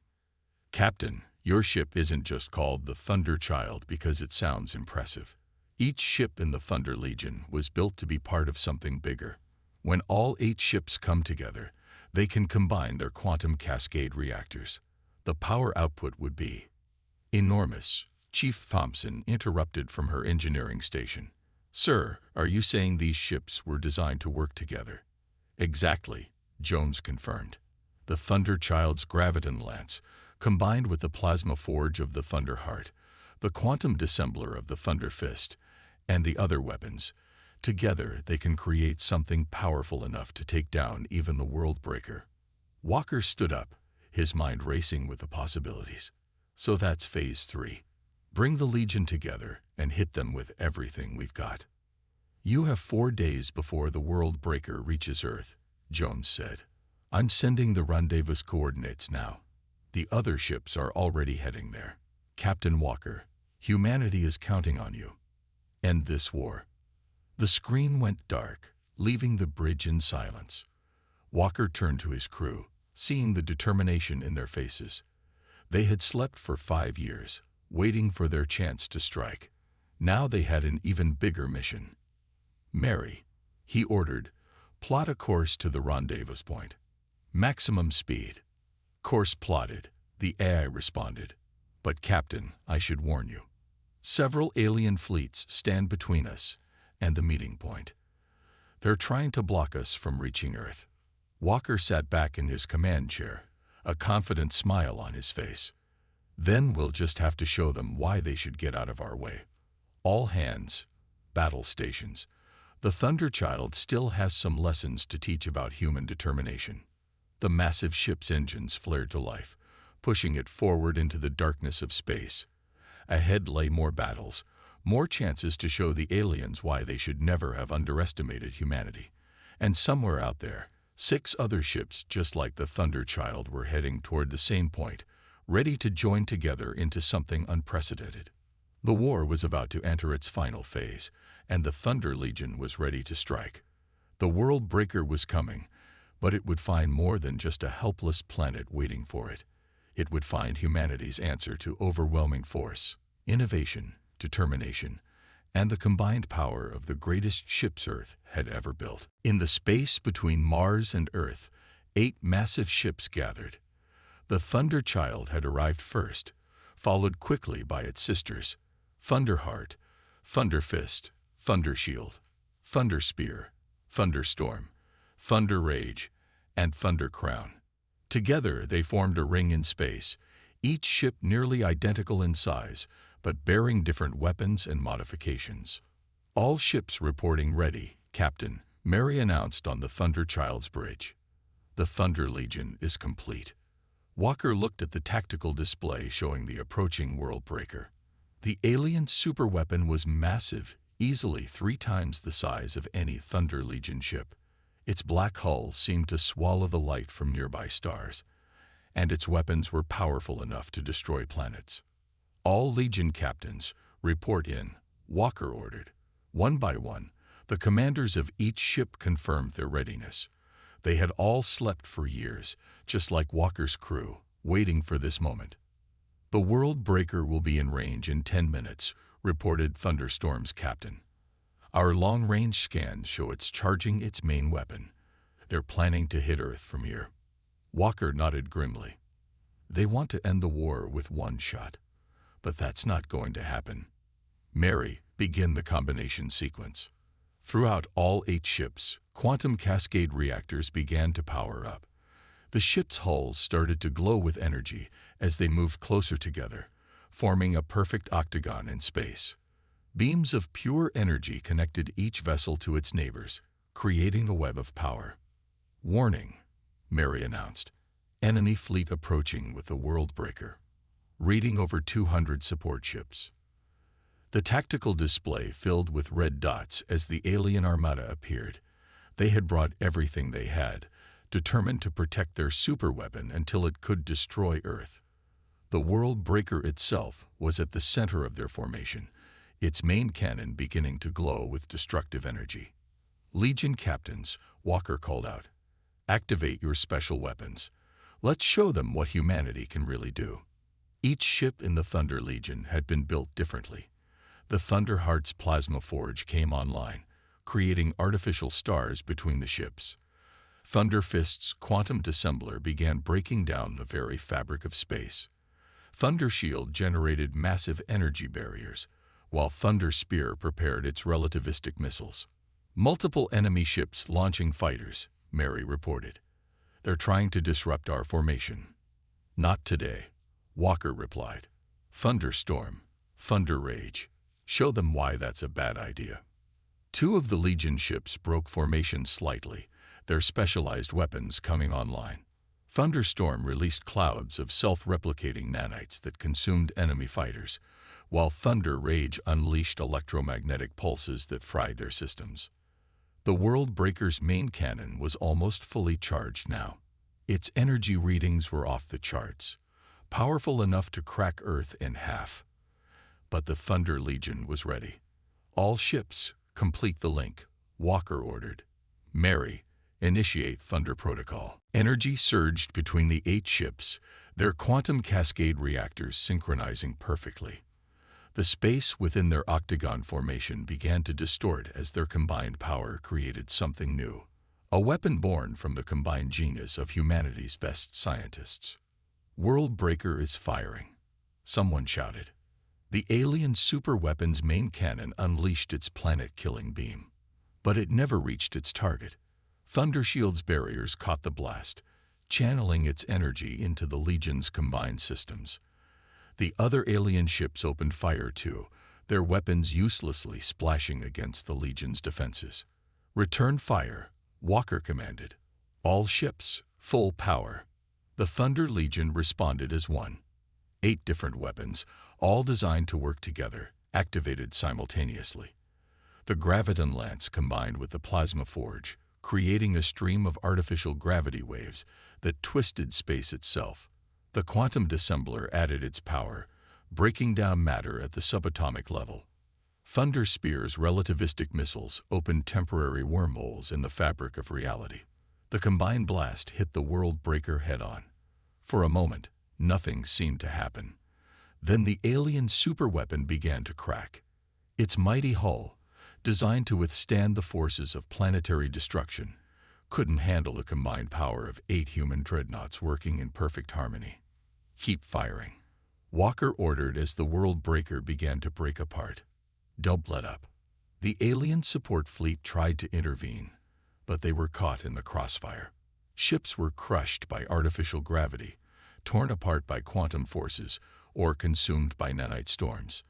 "Captain, your ship isn't just called the Thunderchild because it sounds impressive. Each ship in the Thunder Legion was built to be part of something bigger. When all 8 ships come together, they can combine their quantum cascade reactors. The power output would be enormous." Chief Thompson interrupted from her engineering station. "Sir, are you saying these ships were designed to work together?" "Exactly," Jones confirmed. "The Thunderchild's Graviton Lance, combined with the plasma forge of the Thunderheart, the quantum dissembler of the Thunder Fist, and the other weapons, together they can create something powerful enough to take down even the World Breaker." Walker stood up, his mind racing with the possibilities. "So that's Phase 3. Bring the Legion together and hit them with everything we've got." "You have 4 days before the World Breaker reaches Earth," Jones said. "I'm sending the rendezvous coordinates now. The other ships are already heading there." "Captain Walker," Humanity is counting on you. End this war. The screen went dark, leaving the bridge in silence. Walker turned to his crew, seeing the determination in their faces. They had slept for 5 years, waiting for their chance to strike. Now they had an even bigger mission. Mary, he ordered, plot a course to the rendezvous point. Maximum speed. Course plotted, the AI responded. But Captain, I should warn you. Several alien fleets stand between us and the meeting point. They're trying to block us from reaching Earth. Walker sat back in his command chair, a confident smile on his face. Then we'll just have to show them why they should get out of our way. All hands, battle stations. The Thunderchild still has some lessons to teach about human determination. The massive ship's engines flared to life, pushing it forward into the darkness of space. Ahead lay more battles, more chances to show the aliens why they should never have underestimated humanity. And somewhere out there, 6 other ships just like the Thunderchild were heading toward the same point, ready to join together into something unprecedented. The war was about to enter its final phase, and the Thunder Legion was ready to strike. The World Breaker was coming, but it would find more than just a helpless planet waiting for it. It would find humanity's answer to overwhelming force, innovation, determination, and the combined power of the greatest ships Earth had ever built. In the space between Mars and Earth, 8 massive ships gathered. The Thunderchild had arrived first, followed quickly by its sisters, Thunderheart, Thunderfist, Thundershield, Thunderspear, Thunderstorm, Thunderrage, and Thundercrown. Together they formed a ring in space, each ship nearly identical in size, but bearing different weapons and modifications. All ships reporting ready, Captain, Mary announced on the Thunderchild's bridge. The Thunder Legion is complete. Walker looked at the tactical display showing the approaching World Breaker. The alien superweapon was massive, easily 3 times the size of any Thunder Legion ship. Its black hull seemed to swallow the light from nearby stars, and its weapons were powerful enough to destroy planets. All Legion captains, report in, Walker ordered. One by one, the commanders of each ship confirmed their readiness. They had all slept for years, just like Walker's crew, waiting for this moment. The World Breaker will be in range in 10 minutes, reported Thunderstorm's captain. Our long-range scans show it's charging its main weapon. They're planning to hit Earth from here. Walker nodded grimly. They want to end the war with one shot. But that's not going to happen. Mary, begin the combination sequence. Throughout all 8 ships, quantum cascade reactors began to power up. The ship's hulls started to glow with energy as they moved closer together, forming a perfect octagon in space. Beams of pure energy connected each vessel to its neighbors, creating a web of power. Warning, Mary announced. Enemy fleet approaching with the World Breaker. Reading over 200 support ships. The tactical display filled with red dots as the alien armada appeared. They had brought everything they had, determined to protect their superweapon until it could destroy Earth. The World Breaker itself was at the center of their formation, its main cannon beginning to glow with destructive energy. Legion captains, Walker called out. Activate your special weapons. Let's show them what humanity can really do. Each ship in the Thunder Legion had been built differently. The Thunderheart's plasma forge came online, creating artificial stars between the ships. Thunderfist's quantum dissembler began breaking down the very fabric of space. Thundershield generated massive energy barriers, while Thunderspear prepared its relativistic missiles. Multiple enemy ships launching fighters, Mary reported. They're trying to disrupt our formation. Not today, Walker replied. Thunderstorm, Thunderrage. Show them why that's a bad idea. 2 of the Legion ships broke formation slightly, their specialized weapons coming online. Thunderstorm released clouds of self-replicating nanites that consumed enemy fighters, while Thunderrage unleashed electromagnetic pulses that fried their systems. The World Breaker's main cannon was almost fully charged now. Its energy readings were off the charts, powerful enough to crack Earth in half. But the Thunder Legion was ready. "All ships, complete the link," Walker ordered. "Mary, initiate Thunder Protocol." Energy surged between the 8 ships, their quantum cascade reactors synchronizing perfectly. The space within their octagon formation began to distort as their combined power created something new. A weapon born from the combined genius of humanity's best scientists. "World Breaker is firing," someone shouted. The alien superweapon's main cannon unleashed its planet-killing beam. But it never reached its target. Thunder Shield's barriers caught the blast, channeling its energy into the Legion's combined systems. The other alien ships opened fire too, their weapons uselessly splashing against the Legion's defenses. "Return fire," Walker commanded. "All ships, full power." The Thunder Legion responded as one. 8 different weapons, all designed to work together, activated simultaneously. The Graviton Lance combined with the Plasma Forge, creating a stream of artificial gravity waves that twisted space itself. The Quantum Dissembler added its power, breaking down matter at the subatomic level. Thunder Spear's relativistic missiles opened temporary wormholes in the fabric of reality. The combined blast hit the World Breaker head-on. For a moment, nothing seemed to happen. Then the alien superweapon began to crack. Its mighty hull, designed to withstand the forces of planetary destruction, couldn't handle the combined power of 8 human dreadnoughts working in perfect harmony. "Keep firing," Walker ordered as the World Breaker began to break apart. "Don't let up." The alien support fleet tried to intervene, but they were caught in the crossfire. Ships were crushed by artificial gravity, torn apart by quantum forces, or consumed by nanite storms.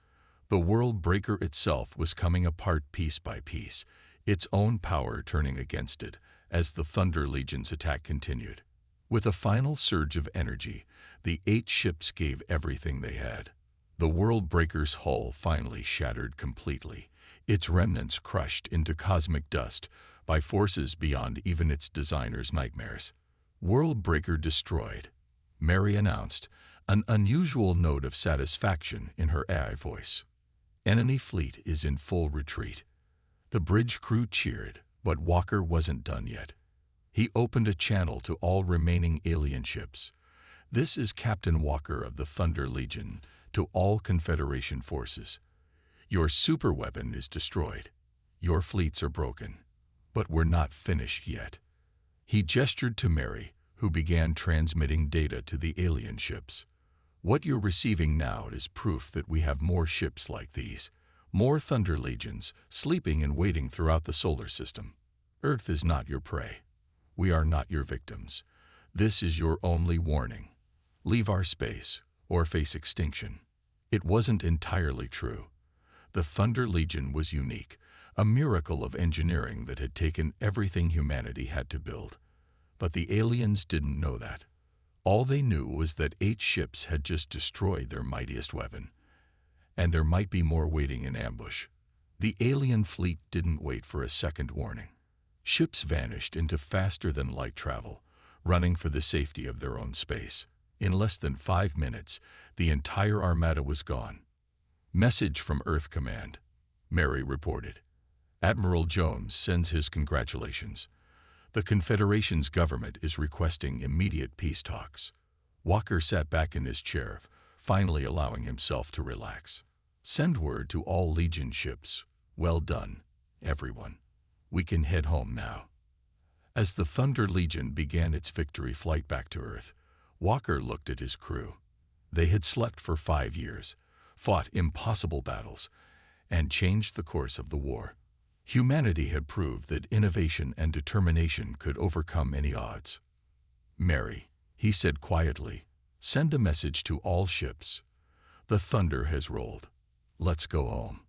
The World Breaker itself was coming apart piece by piece, its own power turning against it as the Thunder Legion's attack continued. With a final surge of energy, the 8 ships gave everything they had. The World Breaker's hull finally shattered completely, its remnants crushed into cosmic dust by forces beyond even its designer's nightmares. "World Breaker destroyed," Mary announced, an unusual note of satisfaction in her AI voice. "Enemy fleet is in full retreat." The bridge crew cheered, but Walker wasn't done yet. He opened a channel to all remaining alien ships. "This is Captain Walker of the Thunder Legion to all Confederation forces. Your superweapon is destroyed. Your fleets are broken. But we're not finished yet." He gestured to Mary, who began transmitting data to the alien ships. "What you're receiving now is proof that we have more ships like these, more Thunder Legions, sleeping and waiting throughout the solar system. Earth is not your prey. We are not your victims. This is your only warning. Leave our space, or face extinction." It wasn't entirely true. The Thunder Legion was unique, a miracle of engineering that had taken everything humanity had to build. But the aliens didn't know that. All they knew was that 8 ships had just destroyed their mightiest weapon, and there might be more waiting in ambush. The alien fleet didn't wait for a second warning. Ships vanished into faster-than-light travel, running for the safety of their own space. In less than 5 minutes, the entire armada was gone. "Message from Earth Command," Mary reported. "Admiral Jones sends his congratulations. The Confederation's government is requesting immediate peace talks." Walker sat back in his chair, finally allowing himself to relax. "Send word to all Legion ships. Well done, everyone. We can head home now." As the Thunder Legion began its victory flight back to Earth, Walker looked at his crew. They had slept for 5 years, fought impossible battles, and changed the course of the war. Humanity had proved that innovation and determination could overcome any odds. "Mary," he said quietly, "send a message to all ships. The thunder has rolled. Let's go home."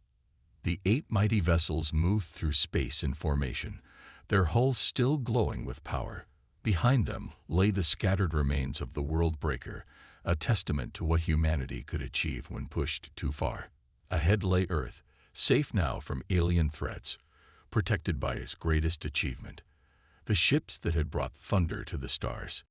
The 8 mighty vessels moved through space in formation, their hulls still glowing with power. Behind them lay the scattered remains of the World Breaker, a testament to what humanity could achieve when pushed too far. Ahead lay Earth, safe now from alien threats, protected by its greatest achievement, the ships that had brought thunder to the stars.